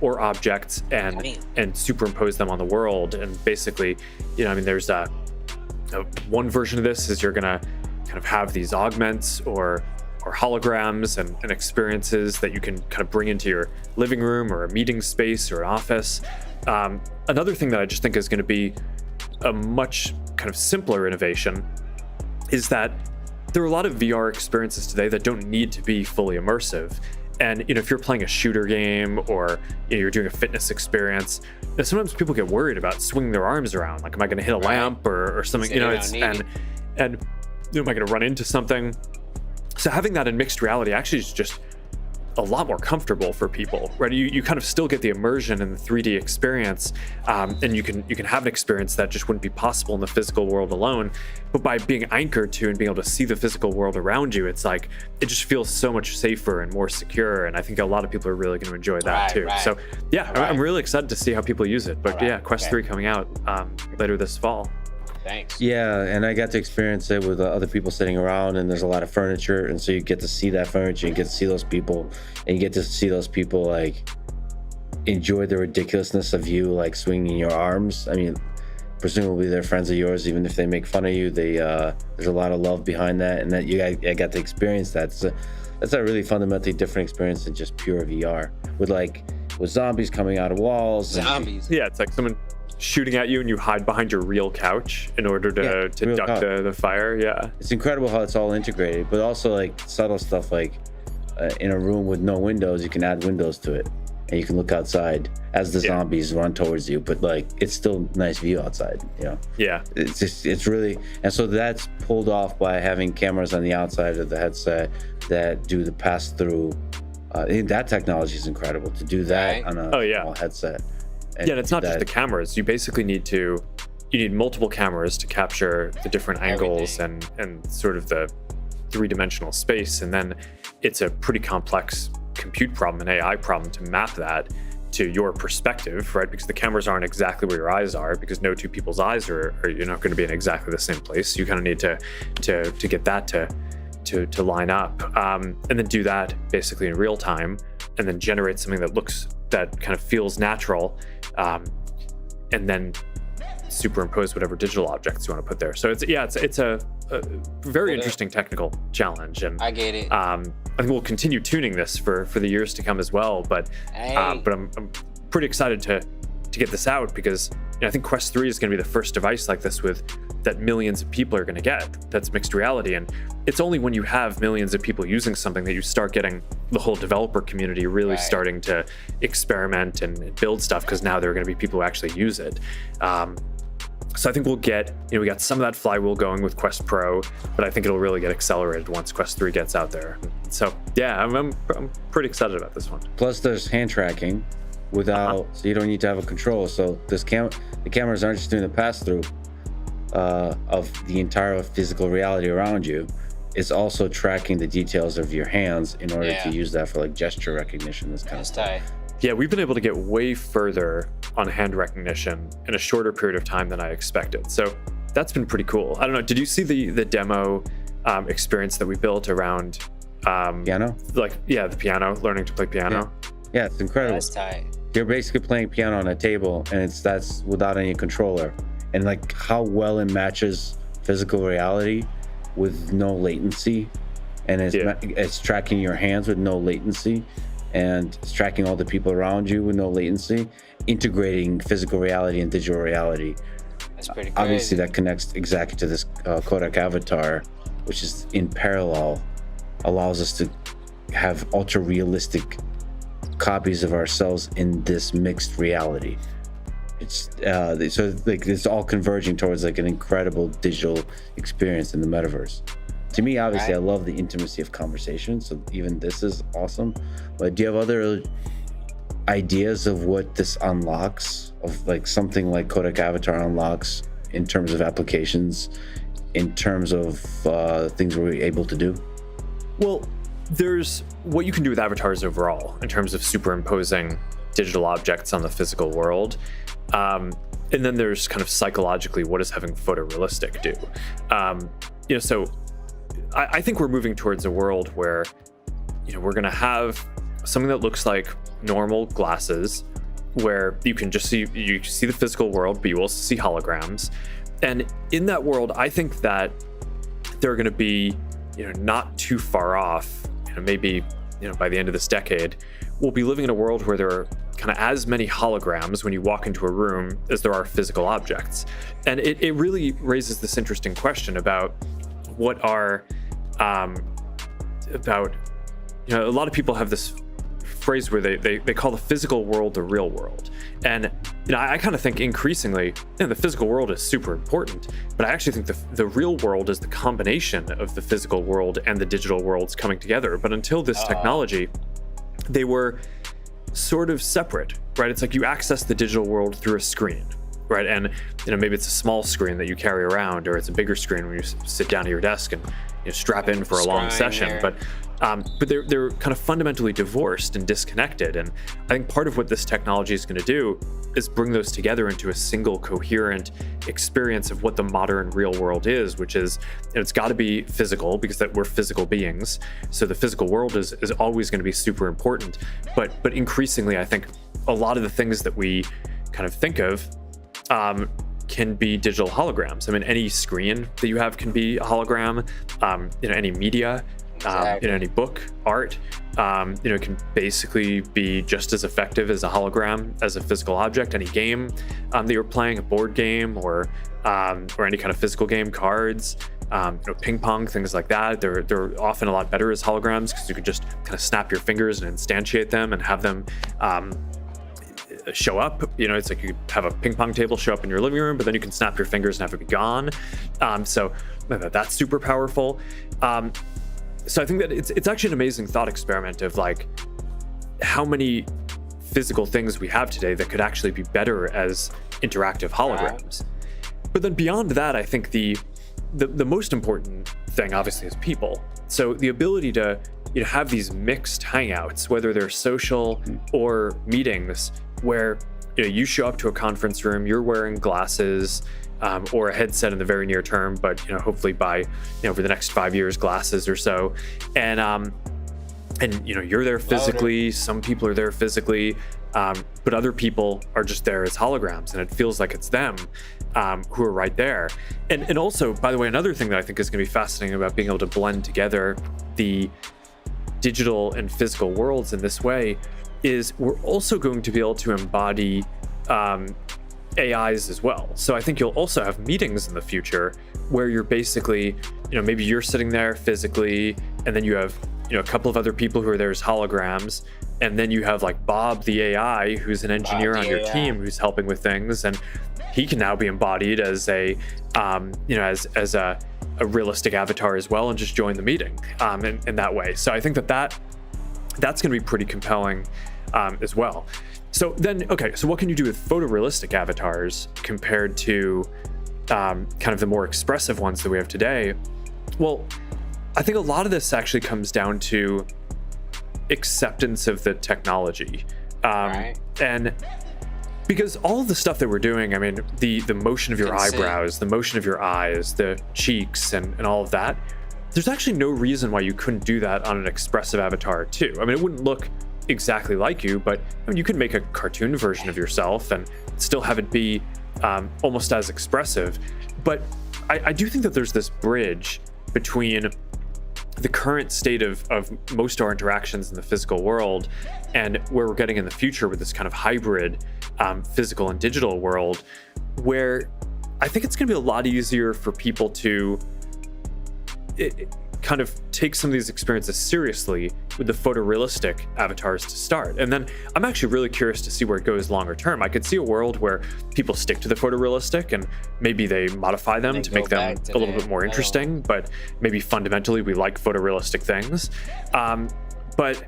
S6: or objects and superimpose them on the world. And basically, there's one version of this is you're gonna kind of have these augments or holograms and experiences that you can kind of bring into your living room or a meeting space or office. Another thing that I just think is going to be a much kind of simpler innovation is that there are a lot of VR experiences today that don't need to be fully immersive. And if you're playing a shooter game or you're doing a fitness experience, sometimes people get worried about swinging their arms around. Like, am I going to hit a lamp or something? And am I going to run into something? So having that in mixed reality actually is just a lot more comfortable for people, right? You kind of still get the immersion in the 3D experience, and you can have an experience that just wouldn't be possible in the physical world alone. But by being anchored to and being able to see the physical world around you, it's like it just feels so much safer and more secure. And I think a lot of people are really going to enjoy that too. So yeah, I'm really excited to see how people use it. But yeah, Quest 3 coming out later this fall.
S2: Thanks.
S4: Yeah, and I got to experience it with other people sitting around, and there's a lot of furniture, and so you get to see that furniture, you get to see those people, and you get to see those people like enjoy the ridiculousness of you like swinging your arms. I mean, presumably they're friends of yours, even if they make fun of you. There's a lot of love behind that, and that I got to experience that. So that's a really fundamentally different experience than just pure VR with zombies coming out of walls.
S6: Yeah, it's like someone shooting at you and you hide behind your real couch in order to duck the fire. Yeah, it's
S4: incredible how it's all integrated, but also like subtle stuff like in a room with no windows, you can add windows to it and you can look outside as the zombies run towards you, but like it's still nice view outside. It's really, and so that's pulled off by having cameras on the outside of the headset that do the pass through. That technology is incredible to do that on a small headset.
S6: And it's not just the cameras. You basically need multiple cameras to capture the different angles and sort of the three-dimensional space. And then it's a pretty complex compute problem, an AI problem, to map that to your perspective, right? Because the cameras aren't exactly where your eyes are, because no two people's eyes are you're not going to be in exactly the same place. So you kind of need to get that to line up, and then do that basically in real time, and then generate something that kind of feels natural, and then superimpose whatever digital objects you want to put there. So it's a very interesting technical challenge, and
S2: I get it.
S6: I think we'll continue tuning this for the years to come as well. But I'm pretty excited to get this out, because I think Quest 3 is going to be the first device like this that millions of people are going to get. That's mixed reality, and it's only when you have millions of people using something that you start getting the whole developer community really starting to experiment and build stuff, because now there are going to be people who actually use it. So I think we'll get, we got some of that flywheel going with Quest Pro, but I think it'll really get accelerated once Quest 3 gets out there. So yeah, I'm pretty excited about this one.
S4: Plus there's hand tracking so you don't need to have a control. So the cameras aren't just doing the pass through of the entire physical reality around you. It's also tracking the details of your hands in order to use that for like gesture recognition, this kind of stuff.
S2: Tight.
S6: Yeah, we've been able to get way further on hand recognition in a shorter period of time than I expected. So that's been pretty cool. I don't know, did you see the demo experience that we built around
S4: piano?
S6: The piano, learning to play piano.
S4: Yeah, it's incredible.
S2: That's tight.
S4: You're basically playing piano on a table, and that's without any controller. And like how well it matches physical reality with no latency, and it's tracking your hands with no latency, and it's tracking all the people around you with no latency, integrating physical reality and digital reality.
S2: That's pretty crazy.
S4: Obviously that connects exactly to this Kodak Avatar, which is in parallel, allows us to have ultra realistic copies of ourselves in this mixed reality. It's it's all converging towards like an incredible digital experience in the metaverse. To me, obviously,
S2: Right.
S4: I love the intimacy of conversation, so even this is awesome. But do you have other ideas of what this unlocks, of like something like Codec Avatar unlocks in terms of applications, in terms of things we're able to do?
S6: Well, there's what you can do with avatars overall in terms of superimposing digital objects on the physical world. And then there's kind of psychologically, what does having photorealistic do? So I think we're moving towards a world where, we're going to have something that looks like normal glasses, where you can see the physical world, but you also see holograms. And in that world, I think that they're going to be, not too far off. Maybe, by the end of this decade, we'll be living in a world where there are kind of as many holograms when you walk into a room as there are physical objects. And it really raises this interesting question about what are, a lot of people have this phrase where they call the physical world the real world. And I kind of think increasingly, the physical world is super important, but I actually think the real world is the combination of the physical world and the digital worlds coming together. But until this technology, they were sort of separate, right? It's like you access the digital world through a screen, right? And maybe it's a small screen that you carry around, or it's a bigger screen when you sit down at your desk and strap in for a long
S2: Scrying
S6: session.
S2: there.
S6: But they're kind of fundamentally divorced and disconnected. And I think part of what this technology is going to do is bring those together into a single coherent experience of what the modern real world is, which is, it's got to be physical because that we're physical beings. So the physical world is always going to be super important. But increasingly, I think a lot of the things that we kind of think of can be digital holograms. I mean, any screen that you have can be a hologram. Any media,
S2: Exactly.
S6: any book, art, it can basically be just as effective as a hologram as a physical object. Any game that you're playing, a board game or any kind of physical game, cards, ping pong, things like that. They're often a lot better as holograms because you can just kind of snap your fingers and instantiate them and have them show up. It's like you have a ping pong table show up in your living room, but then you can snap your fingers and have it be gone. So that's super powerful. So I think that it's actually an amazing thought experiment of like how many physical things we have today that could actually be better as interactive holograms. But then beyond that, I think the most important thing obviously is people. So the ability to have these mixed hangouts, whether they're social or meetings, where you show up to a conference room, you're wearing glasses, or a headset in the very near term, but hopefully by over the next 5 years, glasses or so, and you're there physically. Some people are there physically, but other people are just there as holograms, and it feels like it's them who are right there. And also, by the way, another thing that I think is going to be fascinating about being able to blend together the digital and physical worlds in this way is we're also going to be able to embody AIs as well. So I think you'll also have meetings in the future where you're basically, maybe you're sitting there physically, and then you have, a couple of other people who are there as holograms, and then you have like Bob the AI, who's an engineer on your team, who's helping with things, and he can now be embodied as a, as a realistic avatar as well, and just join the meeting in that way. So I think that's going to be pretty compelling as well. So then, okay, so what can you do with photorealistic avatars compared to kind of the more expressive ones that we have today? Well, I think a lot of this actually comes down to acceptance of the technology.
S2: Right.
S6: And because all of the stuff that we're doing, I mean, the motion of your eyebrows, the motion of your eyes, the cheeks, and all of that, there's actually no reason why you couldn't do that on an expressive avatar too. I mean, it wouldn't look exactly like you, but you could make a cartoon version of yourself and still have it be almost as expressive. But I do think that there's this bridge between the current state of most of our interactions in the physical world and where we're getting in the future with this kind of hybrid physical and digital world, where I think it's going to be a lot easier for people to kind of take some of these experiences seriously with the photorealistic avatars to start. And then I'm actually really curious to see where it goes longer term. I could see a world where people stick to the photorealistic and maybe they modify them
S2: They
S6: to
S2: go
S6: make them
S2: back to
S6: a little
S2: their
S6: bit more
S2: metal.
S6: interesting, but maybe fundamentally we like photorealistic things. But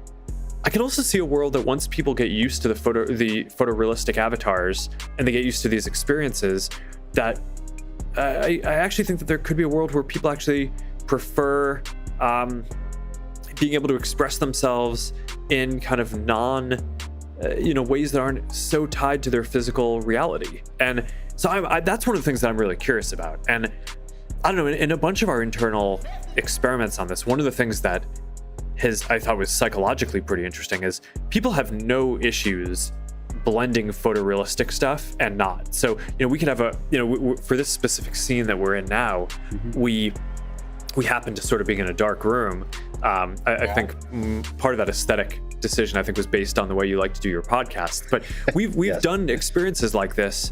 S6: I can also see a world that once people get used to the photorealistic avatars and they get used to these experiences, that I actually think that there could be a world where people actually prefer being able to express themselves in kind of ways that aren't so tied to their physical reality. And so that's one of the things that I'm really curious about. And I don't know, in a bunch of our internal experiments on this, one of the things that I thought was psychologically pretty interesting is people have no issues blending photorealistic stuff and not. So, we could have for this specific scene that we're in now, we happen to sort of being in a dark room. I think part of that aesthetic decision, I think, was based on the way you like to do your podcast. But we've
S4: Yes.
S6: done experiences like this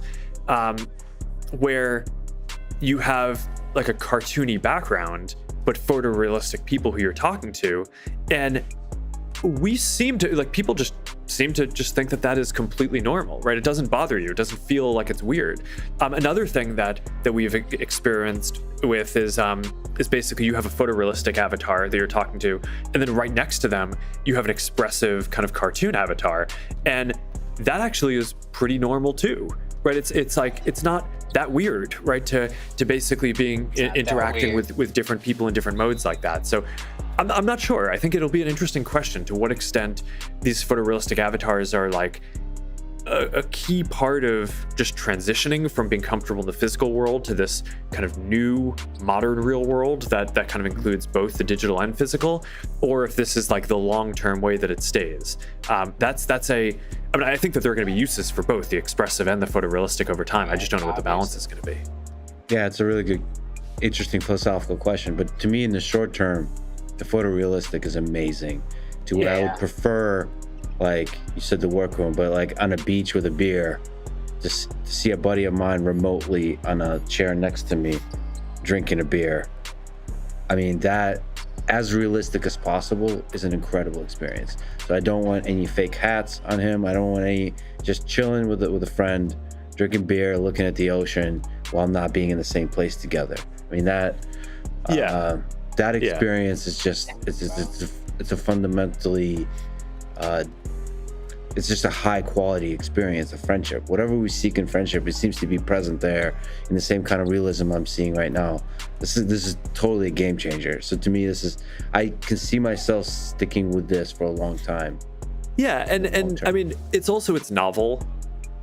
S6: where you have like a cartoony background, but photorealistic people who you're talking to. And we seem to, like, people just seem to just think that is completely normal, right? It doesn't bother you. It doesn't feel like it's weird. Another thing that we've experienced with is basically you have a photorealistic avatar that you're talking to, and then right next to them, you have an expressive kind of cartoon avatar. And that actually is pretty normal too, right? It's like, it's not that weird, right? To basically being interacting with different people in different modes like that. So I'm not sure. I think it'll be an interesting question to what extent these photorealistic avatars are like a key part of just transitioning from being comfortable in the physical world to this kind of new modern real world that kind of includes both the digital and physical, or if this is like the long-term way that it stays. I think that there are going to be uses for both the expressive and the photorealistic over time. I just don't know what the balance is going to be.
S4: Yeah, it's a really good, interesting philosophical question. But to me, in the short term, the photorealistic is amazing. To what I would prefer, like you said, the workroom, but like on a beach with a beer, just to see a buddy of mine remotely on a chair next to me drinking a beer. I mean, that, as realistic as possible, is an incredible experience. So I don't want any fake hats on him. I don't want any, just chilling with a friend, drinking beer, looking at the ocean while not being in the same place together. I mean, that experience is just, it's a fundamentally, it's just a high quality experience of friendship. Whatever we seek in friendship, it seems to be present there in the same kind of realism I'm seeing right now. This is totally a game changer. So to me, I can see myself sticking with this for a long time.
S6: Yeah, and I mean, it's novel,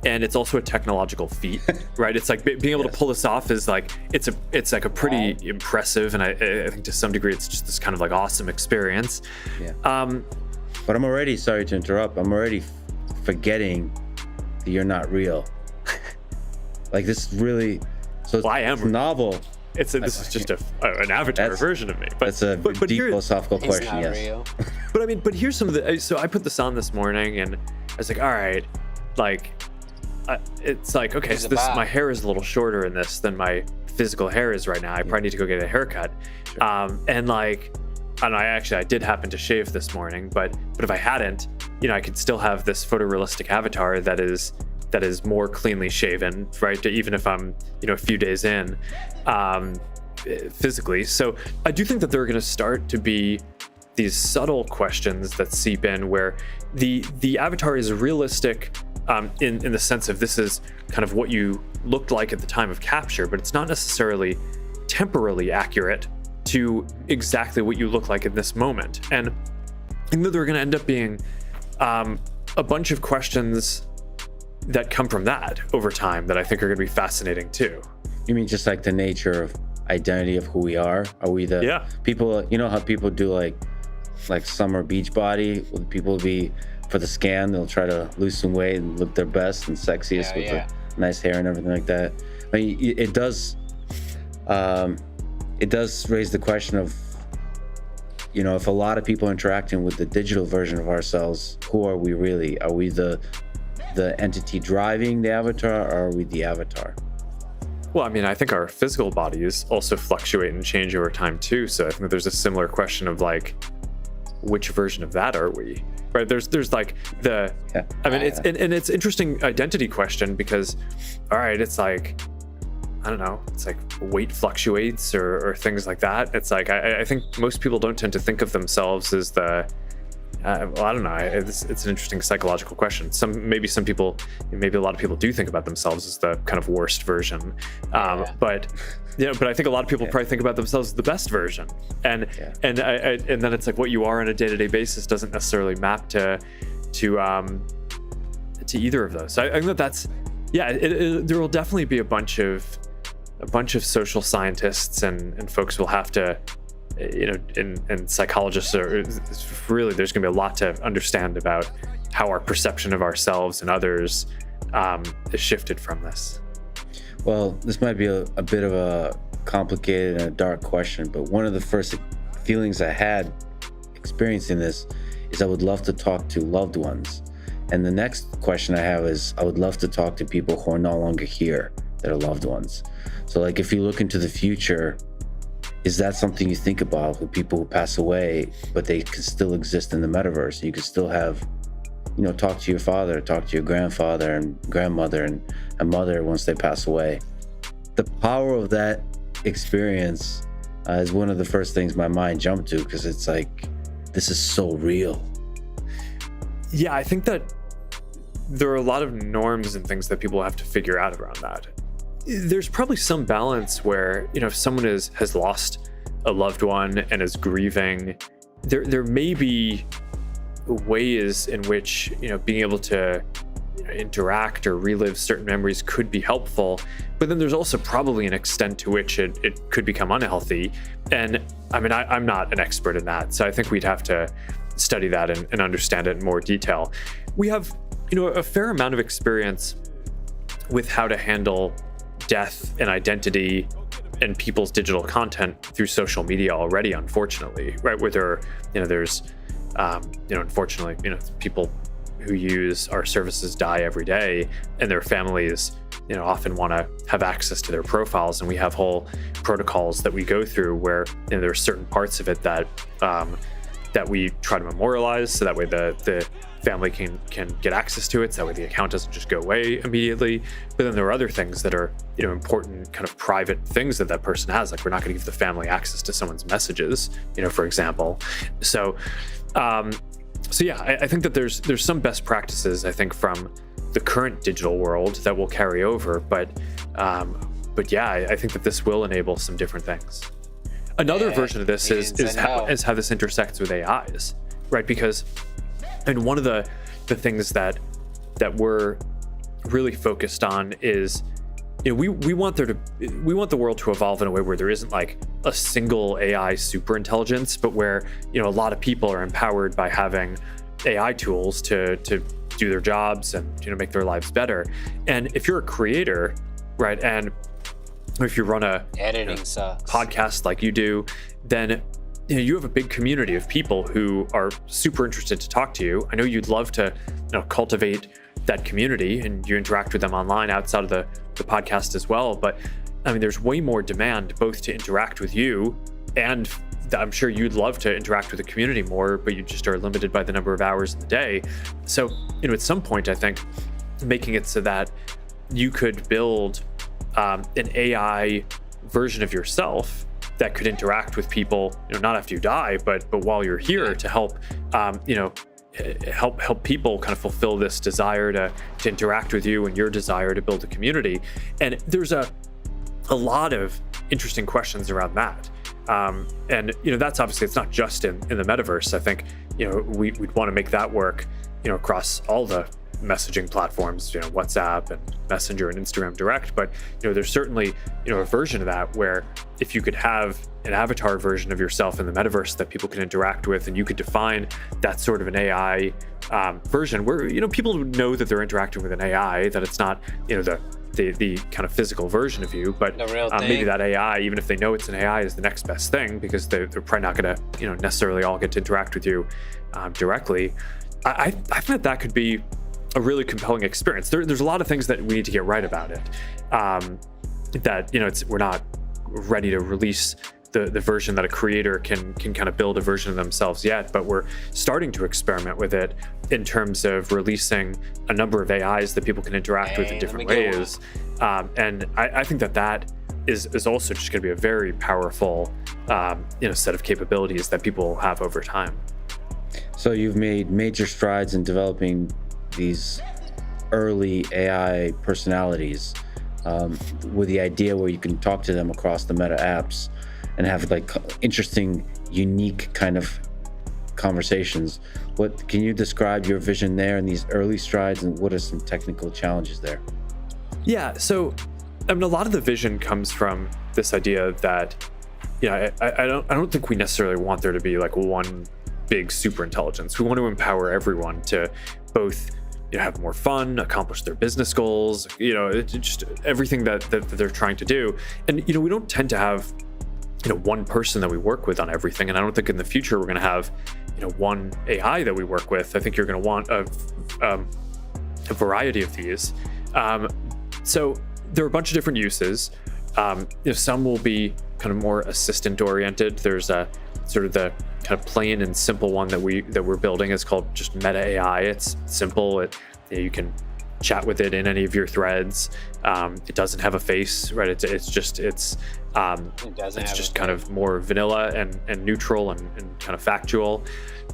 S6: and it's also a technological feat, right? It's like being able to pull this off is like, it's like a pretty impressive, and I think to some degree it's just this kind of like awesome experience.
S4: Yeah. But I'm already, sorry to interrupt, I'm already forgetting that you're not real. Like, this is really, so
S6: Well, I am
S4: it's novel.
S6: this is just an avatar version of me. But
S4: That's a
S6: but
S4: deep
S6: here-
S4: philosophical
S2: It's
S4: question,
S2: not
S4: yes.
S2: real.
S6: But I mean, here's some of the. So I put this on this morning, and I was like, all right, like, it's like, okay,
S2: Who's
S6: so
S2: it by?
S6: my hair is a little shorter in this than my physical hair is right now. I probably need to go get a haircut. And like, and I did happen to shave this morning, but if I hadn't, I could still have this photorealistic avatar that is more cleanly shaven, right? Even if I'm, a few days in, physically. So I do think that there are going to start to be these subtle questions that seep in where the avatar is realistic in the sense of this is kind of what you looked like at the time of capture, but it's not necessarily temporally accurate to exactly what you look like in this moment. And I think that there are going to end up being a bunch of questions that come from that over time that I think are going to be fascinating too.
S4: You mean just like the nature of identity of who we are? Are we the people, how people do like summer beach body? People will be, for the scan, they'll try to lose some weight and look their best and sexiest with the nice hair and everything like that. I mean, it does raise the question of, if a lot of people are interacting with the digital version of ourselves, who are we really? Are we the entity driving the avatar, or are we the avatar?
S6: Well, I mean, I think our physical bodies also fluctuate and change over time too. So I think that there's a similar question of like, which version of that are we? Right? There's like the, I mean, it's and it's interesting identity question because, all right, it's like, I don't know, it's like weight fluctuates or things like that. It's like I think most people don't tend to think of themselves as the well, I don't know. It's an interesting psychological question. Maybe a lot of people do think about themselves as the kind of worst version. But I think a lot of people probably think about themselves as the best version. And then it's like what you are on a day-to-day basis doesn't necessarily map to either of those. So I think that's there will definitely be a bunch of social scientists and folks will have to, and psychologists are really, there's going to be a lot to understand about how our perception of ourselves and others is shifted from this.
S4: Well, this might be a bit of a complicated and a dark question, but one of the first feelings I had experiencing this is I would love to talk to loved ones. And the next question I have is I would love to talk to people who are no longer here, that are loved ones. So like if you look into the future, is that something you think about with people who pass away, but they can still exist in the metaverse? You could still have, talk to your father, talk to your grandfather and grandmother and mother once they pass away. The power of that experience is one of the first things my mind jumped to, because it's like, this is so real.
S6: Yeah, I think that there are a lot of norms and things that people have to figure out around that. There's probably some balance where, if someone has lost a loved one and is grieving, there may be ways in which, being able to interact or relive certain memories could be helpful. But then there's also probably an extent to which it could become unhealthy. And I mean, I'm not an expert in that, so I think we'd have to study that and understand it in more detail. We have, a fair amount of experience with how to handle death and identity and people's digital content through social media already, unfortunately, right? Where there's unfortunately, people who use our services die every day, and their families, often want to have access to their profiles, and we have whole protocols that we go through where there are certain parts of it that we try to memorialize, so that way the family can get access to it, so that way the account doesn't just go away immediately. But then there are other things that are important kind of private things that person has, like we're not going to give the family access to someone's messages, for example. So yeah, I think that there's some best practices, I think, from the current digital world that will carry over, but yeah, I think that this will enable some different things. Another version of this is how this intersects with AIs, right? Because, and one of the things that we're really focused on is, we want the world to evolve in a way where there isn't like a single AI super intelligence, but where a lot of people are empowered by having AI tools to do their jobs and make their lives better. And if you're a creator, right, and if you run a
S2: editing sucks
S6: podcast like you do, then you have a big community of people who are super interested to talk to you. I know you'd love to cultivate that community, and you interact with them online outside of the podcast as well. But I mean, there's way more demand both to interact with you, and I'm sure you'd love to interact with the community more, but you just are limited by the number of hours in the day. So, at some point, I think making it so that you could build an AI version of yourself that could interact with people, not after you die, but while you're here, to help, help people kind of fulfill this desire to interact with you and your desire to build a community. And there's a lot of interesting questions around that. And that's obviously, it's not just in the metaverse. I think we'd want to make that work across all the messaging platforms, WhatsApp and Messenger and Instagram Direct. But there's certainly a version of that where if you could have an avatar version of yourself in the metaverse that people can interact with, and you could define that sort of an AI version where people know that they're interacting with an AI, that it's not the kind of physical version of you, but maybe that AI, even if they know it's an AI, is the next best thing, because they're probably not going to necessarily all get to interact with you directly. I think that could be a really compelling experience. There's a lot of things that we need to get right about it. that we're not ready to release the version that a creator can kind of build a version of themselves yet, but we're starting to experiment with it in terms of releasing a number of AIs that people can interact with in different ways. And I think that is also just going to be a very powerful set of capabilities that people have over time.
S4: So you've made major strides in developing these early AI personalities with the idea where you can talk to them across the Meta apps and have like interesting, unique kind of conversations. What can you describe your vision there in these early strides, and what are some technical challenges there?
S6: Yeah, so I mean, a lot of the vision comes from this idea that I don't think we necessarily want there to be like one big super intelligence. We want to empower everyone to both have more fun, accomplish their business goals, just everything that they're trying to do. And we don't tend to have one person that we work with on everything. And I don't think in the future we're going to have one AI that we work with. I think you're going to want a variety of these. So there are a bunch of different uses. Some will be kind of more assistant oriented. There's a sort of the kind of plain and simple one that we're building is called just Meta AI. It's simple. You can chat with it in any of your threads. It doesn't have a face, right? It's just kind of more vanilla and neutral and kind of factual,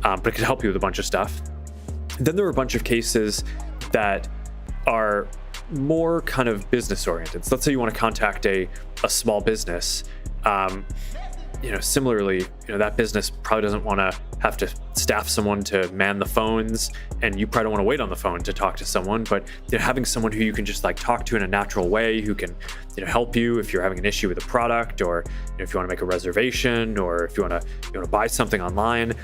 S6: but it can help you with a bunch of stuff. Then there are a bunch of cases that are more kind of business oriented. So let's say you want to contact a small business. Similarly, that business probably doesn't want to have to staff someone to man the phones, and you probably don't want to wait on the phone to talk to someone. But having someone who you can just like talk to in a natural way, who can help you if you're having an issue with a product, or if you want to make a reservation, or if you want to buy something online,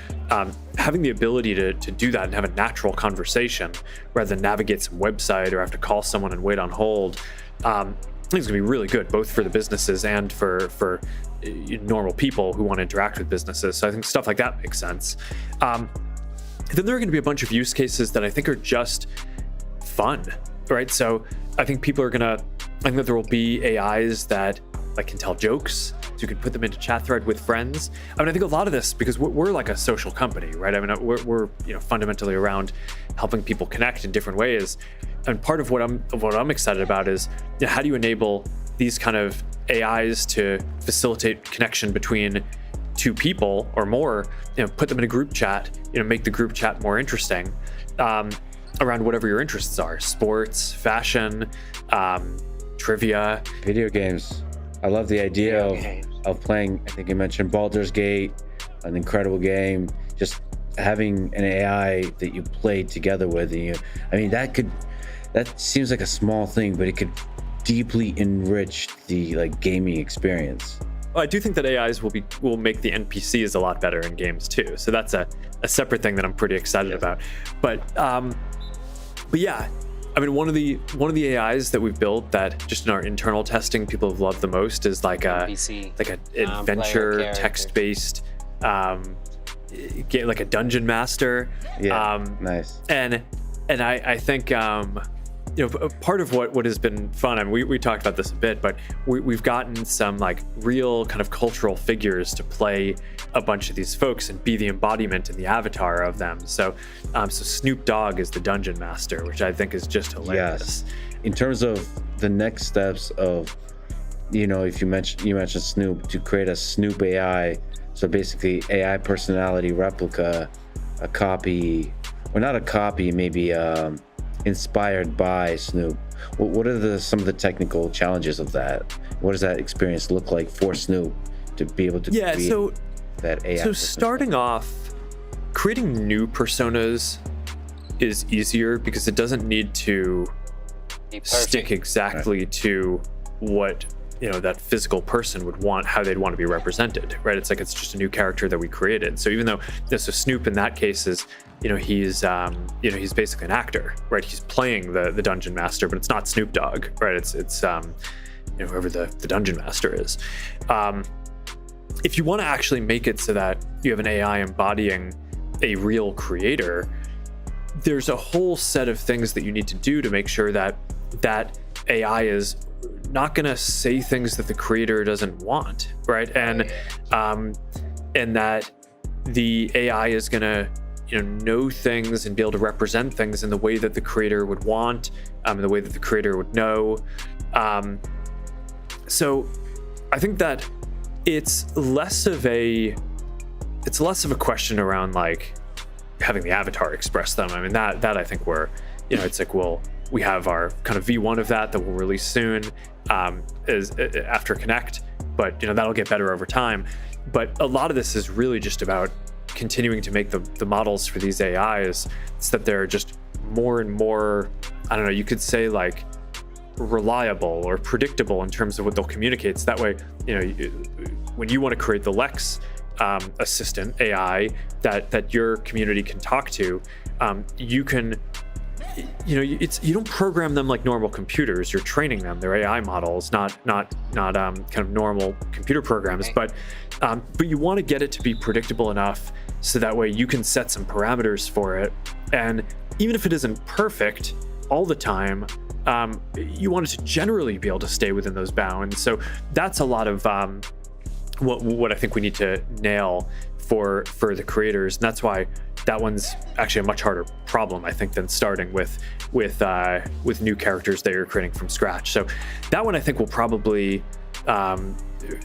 S6: having the ability to do that and have a natural conversation rather than navigate some website or have to call someone and wait on hold. I think it's going to be really good, both for the businesses and for normal people who want to interact with businesses. So I think stuff like that makes sense. Then there are going to be a bunch of use cases that I think are just fun, right? So I think that there will be AIs that like can tell jokes, so you can put them into chat thread with friends. I mean, I think a lot of this, because we're like a social company, right? I mean, we're fundamentally around helping people connect in different ways. And part of what I'm excited about is how do you enable these kind of AIs to facilitate connection between two people or more, put them in a group chat, make the group chat more interesting, around whatever your interests are: sports, fashion, trivia,
S4: video games. I love the idea of playing. I think you mentioned Baldur's Gate, an incredible game. Just having an AI that you play together with, that seems like a small thing, but it could deeply enrich the gaming experience.
S6: Well, I do think that AIs will make the NPCs a lot better in games too. So that's a separate thing that I'm pretty excited about. But yeah, I mean, one of the AIs that we've built that just in our internal testing people have loved the most is like an adventure text-based like a dungeon master.
S4: Nice.
S6: And I think part of what has been fun, and we talked about this a bit, but we've gotten some like real kind of cultural figures to play a bunch of these folks and be the embodiment and the avatar of them. So Snoop Dogg is the dungeon master, which I think is just hilarious.
S4: Yes. In terms of the next steps of, if you mentioned Snoop, to create a Snoop AI, so basically AI personality replica, a copy, or not a copy, maybe inspired by Snoop. What are some of the technical challenges of that? What does that experience look like for Snoop to be able to create that AI?
S6: So starting off, creating new personas is easier because it doesn't need to stick exactly to what that physical person would want, how they'd want to be represented, right? It's just a new character that we created. So even though Snoop in that case is he's basically an actor, right? He's playing the dungeon master, but it's not Snoop Dogg, right? It's whoever the dungeon master is. If you want to actually make it so that you have an AI embodying a real creator, there's a whole set of things that you need to do to make sure that AI is not going to say things that the creator doesn't want, right? And that the AI is going to know things and be able to represent things in the way that the creator would want, in the way that the creator would know. So I think that it's less of a question around like having the avatar express them. I mean, that I think we're, it's like, well, we have our kind of V1 of that we'll release soon, is after Connect, but that'll get better over time. But a lot of this is really just about continuing to make the models for these AIs so that they're just more and more, I don't know, you could say like reliable or predictable in terms of what they'll communicate. So that way, when you want to create the Lex assistant AI that your community can talk to, you can, you don't program them like normal computers. You're training them. They're AI models, not kind of normal computer programs. But you want to get it to be predictable enough so that way you can set some parameters for it. And even if it isn't perfect all the time, you want it to generally be able to stay within those bounds. So that's a lot of what I think we need to nail for the creators, and that's why that one's actually a much harder problem, I think, than starting with new characters that you're creating from scratch. So that one I think will probably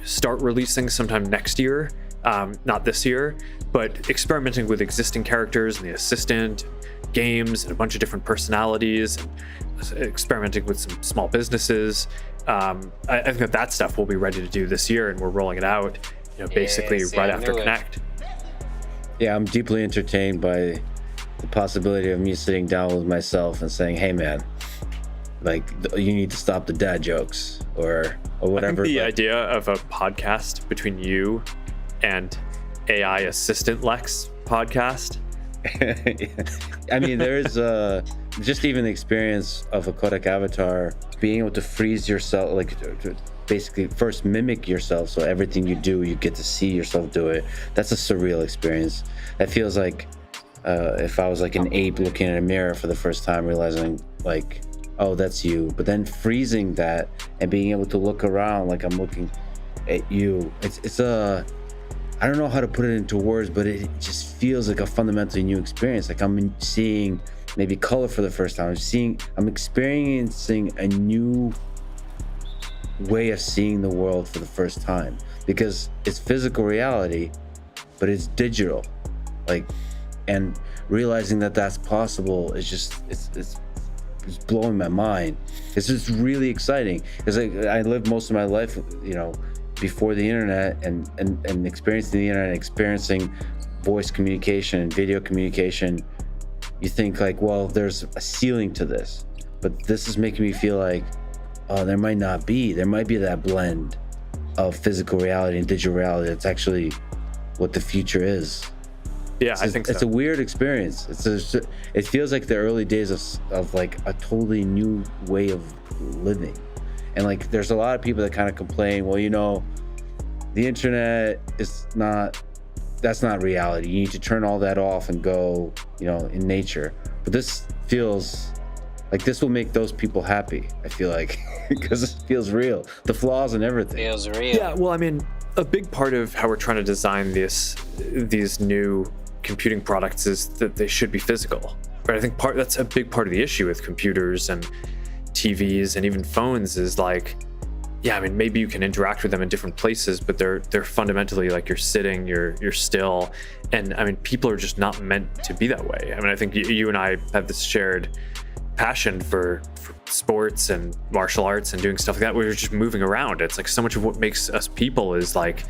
S6: start releasing sometime next year, not this year, but experimenting with existing characters and the assistant, games, and a bunch of different personalities, and experimenting with some small businesses. I think that stuff we'll be ready to do this year, and we're rolling it out, basically right after Connect.
S4: Yeah, I'm deeply entertained by the possibility of me sitting down with myself and saying, "Hey, man, like you need to stop the dad jokes," or whatever.
S6: I think the idea of a podcast between you and AI assistant Lex podcast.
S4: I mean, there's just even the experience of a Kodak avatar being able to freeze yourself, like basically first mimic yourself, so everything you do, you get to see yourself do it. That's a surreal experience. That feels like if I was like an ape looking in a mirror for the first time, realizing like, oh, that's you. But then freezing that and being able to look around like I'm looking at you. It's I don't know how to put it into words, but it just feels like a fundamentally new experience. Like I'm seeing maybe color for the first time. I'm experiencing a new way of seeing the world for the first time, because it's physical reality, but it's digital. Like, and realizing that that's possible is just, it's blowing my mind. It's just really exciting. It's like I lived most of my life, before the internet and experiencing the internet, experiencing voice communication and video communication. You think like, well, there's a ceiling to this, but this is making me feel like, oh, there might be that blend of physical reality and digital reality. That's actually what the future is.
S6: Yeah, I think so.
S4: It's a weird experience. It feels like the early days of like a totally new way of living. And like, there's a lot of people that kind of complain, well, the internet that's not reality. You need to turn all that off and go, in nature. But this feels like this will make those people happy, I feel like, because it feels real. The flaws and everything.
S2: Feels real.
S6: Yeah, well, I mean, a big part of how we're trying to design these new computing products is that they should be physical. Right? I think that's a big part of the issue with computers and TVs and even phones is like, yeah, I mean, maybe you can interact with them in different places, but they're fundamentally like you're sitting, you're still, and I mean, people are just not meant to be that way. I mean, I think you and I have this shared passion for sports and martial arts and doing stuff like that. We're just moving around. It's like so much of what makes us people is like,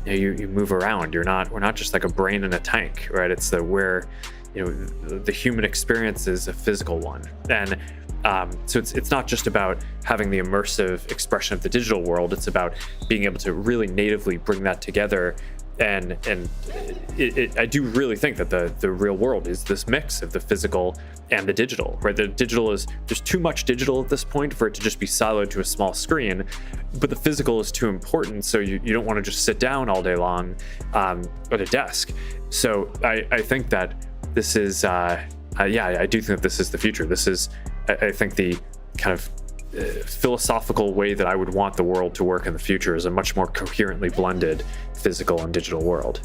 S6: you move around. We're not just like a brain in a tank, right? It's the human experience is a physical one, and so it's not just about having the immersive expression of the digital world. It's about being able to really natively bring that together. And I do really think that the real world is this mix of the physical and the digital, right? The digital there's too much digital at this point for it to just be siloed to a small screen, but the physical is too important. So you don't want to just sit down all day long at a desk. So I think that this is, I do think that this is the future. This is, I think, the kind of philosophical way that I would want the world to work in the future is a much more coherently blended physical and digital world.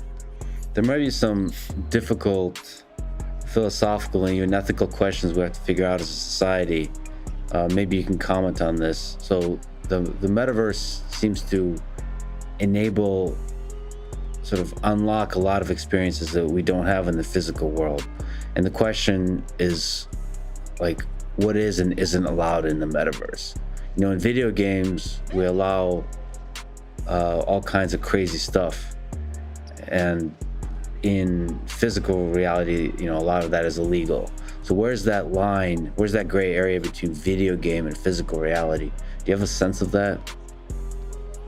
S4: There might be some difficult philosophical and even ethical questions we have to figure out as a society. Maybe you can comment on this. So the metaverse seems to enable, sort of unlock a lot of experiences that we don't have in the physical world. And the question is, like, what is and isn't allowed in the metaverse? You know, in video games, we allow all kinds of crazy stuff. And in physical reality, you know, a lot of that is illegal. So where's that line? Where's that gray area between video game and physical reality? Do you have a sense of that?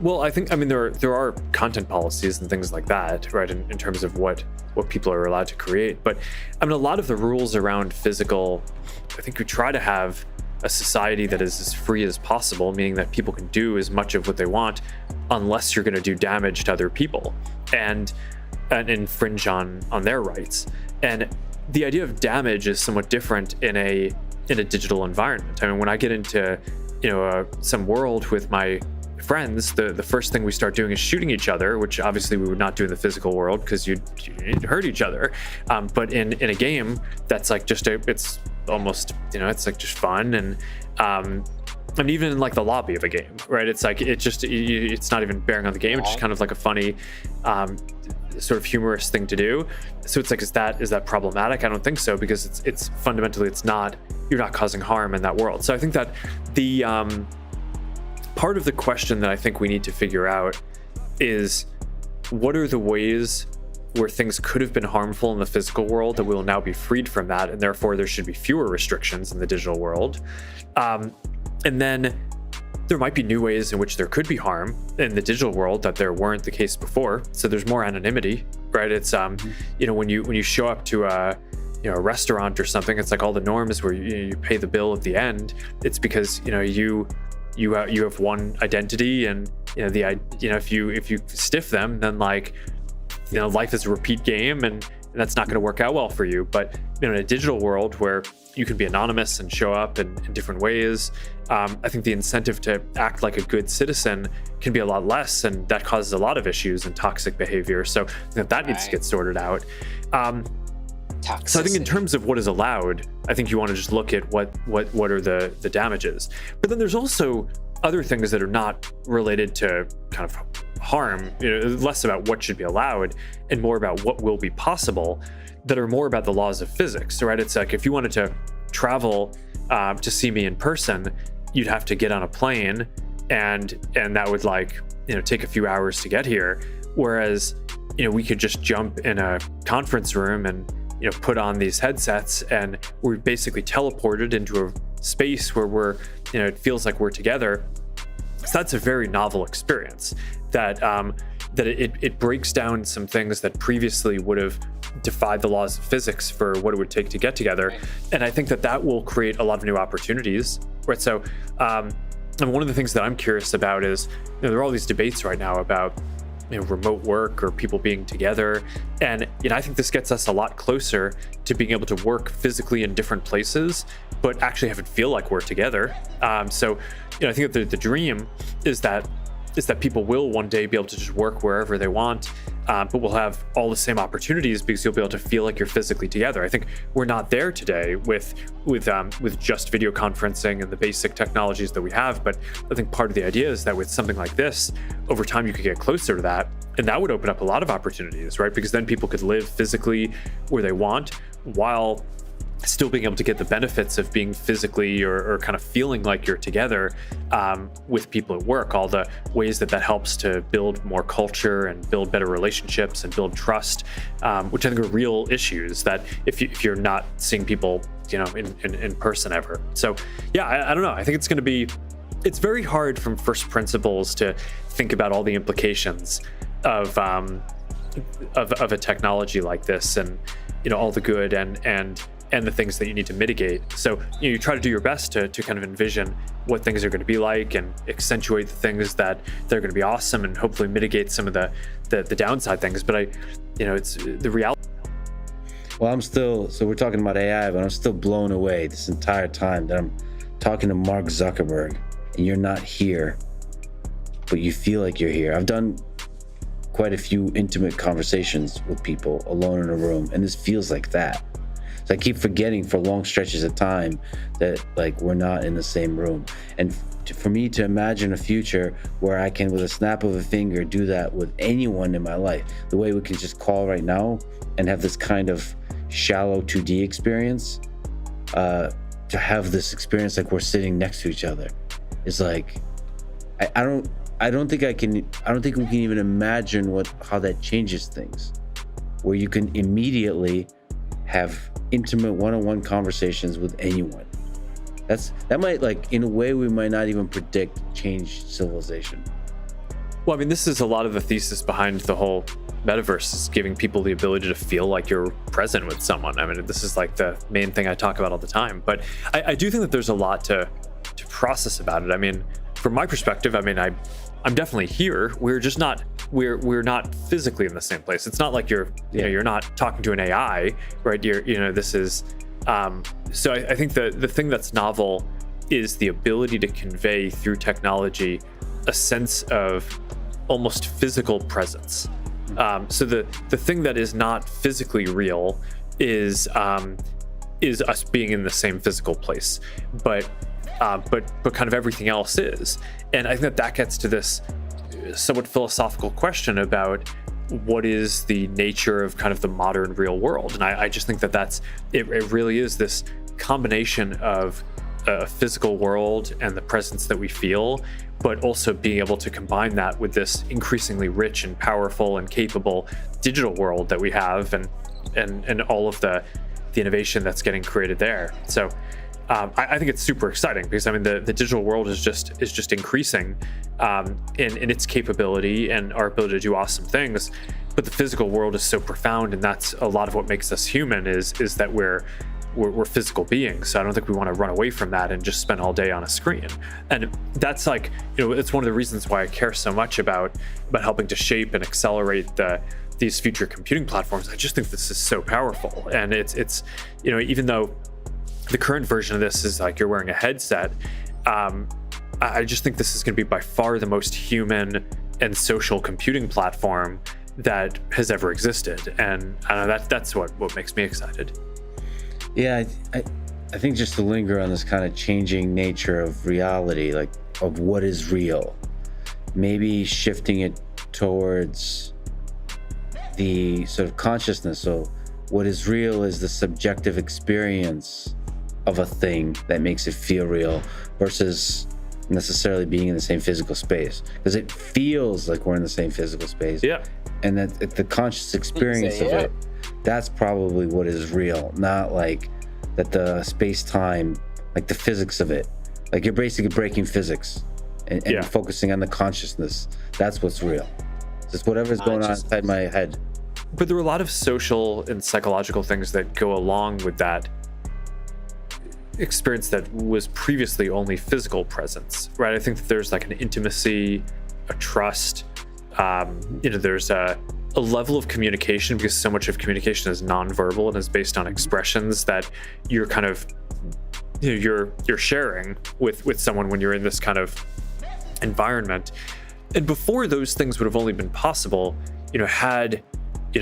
S6: Well, I mean, there are content policies and things like that, right, in terms of what people are allowed to create. But I mean, a lot of the rules around physical, I think we try to have a society that is as free as possible, meaning that people can do as much of what they want unless you're going to do damage to other people and infringe on their rights. And the idea of damage is somewhat different in a digital environment. I mean, when I get into, you know, some world with my friends, the first thing we start doing is shooting each other, which obviously we would not do in the physical world because you'd hurt each other. But in a game, that's like it's almost, you know, it's like just fun. And even in like the lobby of a game, right? It's like, it's not even bearing on the game. It's just kind of like a funny, sort of humorous thing to do. So it's like, is that problematic? I don't think so, because it's fundamentally, you're not causing harm in that world. So I think that the, part of the question that I think we need to figure out is, what are the ways where things could have been harmful in the physical world that we will now be freed from that, and therefore there should be fewer restrictions in the digital world. And then there might be new ways in which there could be harm in the digital world that there weren't the case before. So there's more anonymity, right? It's you know, when you show up to a restaurant or something, it's like all the norms where you pay the bill at the end. It's because, you know, you have one identity, and if you stiff them, then, like, you know, life is a repeat game, and that's not going to work out well for you. But, you know, in a digital world where you can be anonymous and show up in different ways, I think the incentive to act like a good citizen can be a lot less, and that causes a lot of issues and toxic behavior. So that needs to get sorted out. So I think in terms of what is allowed, I think you want to just look at what are the damages. But then there's also other things that are not related to kind of harm, you know, less about what should be allowed and more about what will be possible, that are more about the laws of physics, right? It's like, if you wanted to travel to see me in person, you'd have to get on a plane, and that would, like, you know, take a few hours to get here. Whereas, you know, we could just jump in a conference room and, you know, put on these headsets, and we're basically teleported into a space where we're, you know, it feels like we're together. So that's a very novel experience that it breaks down some things that previously would have defied the laws of physics for what it would take to get together. And I think that will create a lot of new opportunities, right? So, and one of the things that I'm curious about is, you know, there are all these debates right now about, you know, remote work or people being together. And, you know, I think this gets us a lot closer to being able to work physically in different places, but actually have it feel like we're together. So, you know, I think that the dream is that people will one day be able to just work wherever they want, but we'll have all the same opportunities because you'll be able to feel like you're physically together. I think we're not there today with just video conferencing and the basic technologies that we have, but I think part of the idea is that with something like this, over time you could get closer to that, and that would open up a lot of opportunities, right? Because then people could live physically where they want while still being able to get the benefits of being physically or kind of feeling like you're together with people at work, all the ways that helps to build more culture and build better relationships and build trust, which I think are real issues that if you're not seeing people, you know, in person ever. So yeah, I don't know. I think it's very hard from first principles to think about all the implications of a technology like this, and, you know, all the good and the things that you need to mitigate. So, you know, you try to do your best to kind of envision what things are going to be like and accentuate the things that they're going to be awesome, and hopefully mitigate some of the downside things. But it's the reality.
S4: Well, so we're talking about AI, but I'm still blown away this entire time that I'm talking to Mark Zuckerberg. and you're not here, but you feel like you're here. I've done quite a few intimate conversations with people alone in a room, and this feels like that. So I keep forgetting for long stretches of time that like we're not in the same room. And for me to imagine a future where I can, with a snap of a finger, do that with anyone in my life, the way we can just call right now and have this kind of shallow 2D experience, to have this experience like we're sitting next to each other, is like, I don't think we can even imagine how that changes things, where you can immediately have intimate one-on-one conversations with anyone. That might, like, in a way we might not even predict change civilization.
S6: Well, I mean, this is a lot of the thesis behind the whole metaverse, is giving people the ability to feel like you're present with someone. I mean, this is like the main thing I talk about all the time. But I do think that there's a lot to process about it. I mean, from my perspective, I mean, I'm definitely here. We're just not we're not physically in the same place. It's not like you're you're not talking to an AI, right? This is so I think the thing that's novel is the ability to convey through technology a sense of almost physical presence. So the thing that is not physically real is us being in the same physical place, but kind of everything else is. And I think that gets to this somewhat philosophical question about what is the nature of kind of the modern real world. And I just think that it really is this combination of a physical world and the presence that we feel, but also being able to combine that with this increasingly rich and powerful and capable digital world that we have, and all of the innovation that's getting created there. So I think it's super exciting, because I mean the digital world is just increasing in its capability and our ability to do awesome things, but the physical world is so profound, and that's a lot of what makes us human, is that we're physical beings. So I don't think we want to run away from that and just spend all day on a screen. And that's like, it's one of the reasons why I care so much about helping to shape and accelerate these future computing platforms. I just think this is so powerful, and it's even though the current version of this is like you're wearing a headset, I just think this is going to be by far the most human and social computing platform that has ever existed. And I know that's what makes me excited.
S4: Yeah, I think just to linger on this kind of changing nature of reality, like of what is real, maybe shifting it towards the sort of consciousness. So what is real is the subjective experience of a thing that makes it feel real, versus necessarily being in the same physical space, because it feels like we're in the same physical space.
S6: Yeah.
S4: And that the conscious experience of it, that's probably what is real, not like that the space-time, like the physics of it. Like you're basically breaking physics and focusing on the consciousness. That's what's real. Just whatever's going on inside my head.
S6: But there are a lot of social and psychological things that go along with that experience that was previously only physical presence, right? I think that there's like an intimacy, a trust, there's a level of communication, because so much of communication is nonverbal and is based on expressions that you're kind of you're sharing with someone when you're in this kind of environment. And before, those things would have only been possible had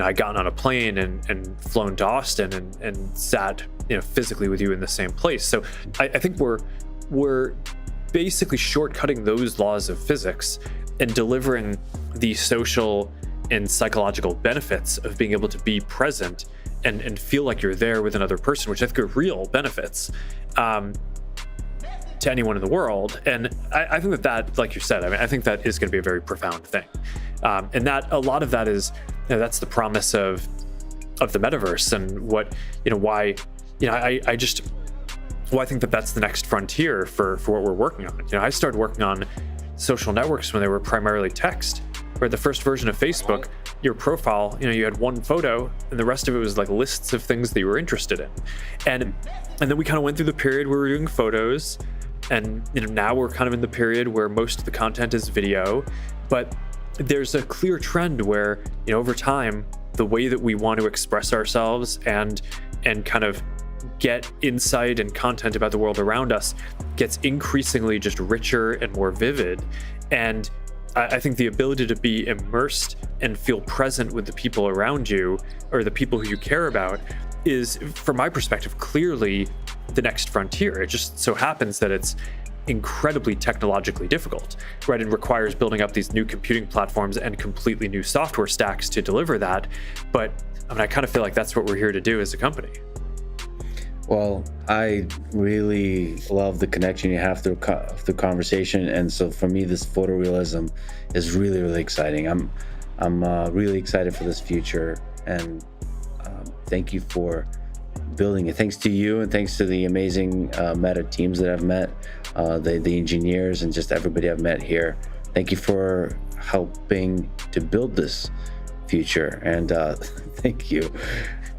S6: I gotten on a plane and flown to Austin and sat physically with you in the same place. So I think we're basically shortcutting those laws of physics and delivering the social and psychological benefits of being able to be present and feel like you're there with another person, which I think are real benefits to anyone in the world. And I think that, like you said, I think that is going to be a very profound thing. And that a lot of that is, that's the promise of the metaverse, and what, why, I think that that's the next frontier for what we're working on. I started working on social networks when they were primarily text, where the first version of Facebook, your profile, you had one photo and the rest of it was like lists of things that you were interested in. And then we kind of went through the period where we were doing photos, and now we're kind of in the period where most of the content is video. But there's a clear trend where, over time, the way that we want to express ourselves and kind of get insight and content about the world around us gets increasingly just richer and more vivid. And I think the ability to be immersed and feel present with the people around you, or the people who you care about, is, from my perspective, clearly the next frontier. It just so happens that it's incredibly technologically difficult, right? It requires building up these new computing platforms and completely new software stacks to deliver that. But I mean, I kind of feel like that's what we're here to do as a company.
S4: Well, I really love the connection you have through conversation, and so for me, this photorealism is really, really exciting. I'm really excited for this future, and thank you for building it. Thanks to you, and thanks to the amazing Meta teams that I've met, the engineers, and just everybody I've met here. Thank you for helping to build this future, and thank you,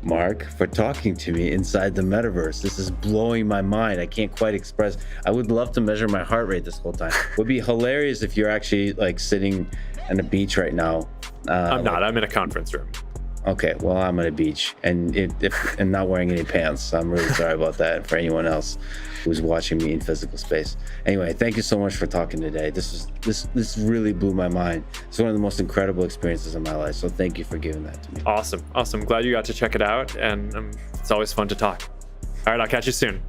S4: Mark, for talking to me inside the metaverse. This is blowing my mind. I can't quite express. I would love to measure my heart rate this whole time. It would be hilarious if you're actually like sitting on a beach right now.
S6: I'm not. I'm in a conference room.
S4: Okay, well, I'm at a beach and and not wearing any pants. I'm really sorry about that for anyone else who's watching me in physical space. Anyway, thank you so much for talking today. This really blew my mind. It's one of the most incredible experiences of my life. So thank you for giving that to me.
S6: Awesome. Glad you got to check it out, and it's always fun to talk. All right, I'll catch you soon.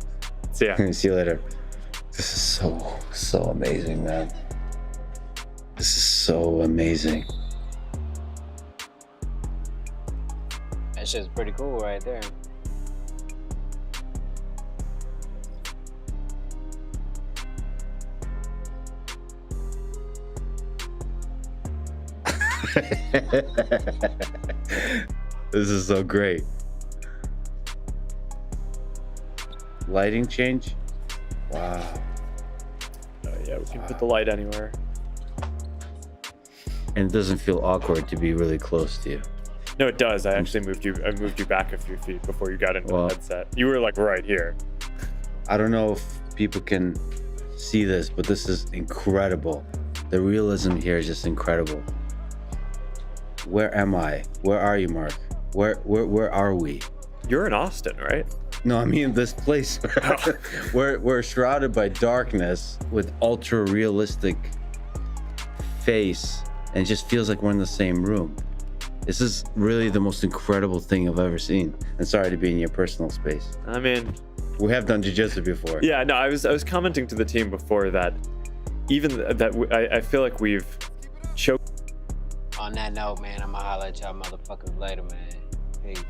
S6: See ya.
S4: See you later. This is so amazing, man. This is so amazing.
S2: That shit's pretty cool right there.
S4: This is so great. Lighting change? Wow.
S6: Yeah, we can put the light anywhere.
S4: And it doesn't feel awkward to be really close to you.
S6: No, it does. I moved you back a few feet before you got into the headset. You were like right here.
S4: I don't know if people can see this, but this is incredible. The realism here is just incredible. Where am I? Where are you, Mark? Where are we?
S6: You're in Austin, right?
S4: No, I mean this place. We're shrouded by darkness with ultra realistic face, and it just feels like we're in the same room. This is really the most incredible thing I've ever seen. And sorry to be in your personal space.
S6: I mean,
S4: we have done jiu-jitsu before.
S6: Yeah, no, I was commenting to the team before that even that I feel like we've choked.
S2: On that note, man, I'm gonna holler at y'all motherfuckers later, man. Peace.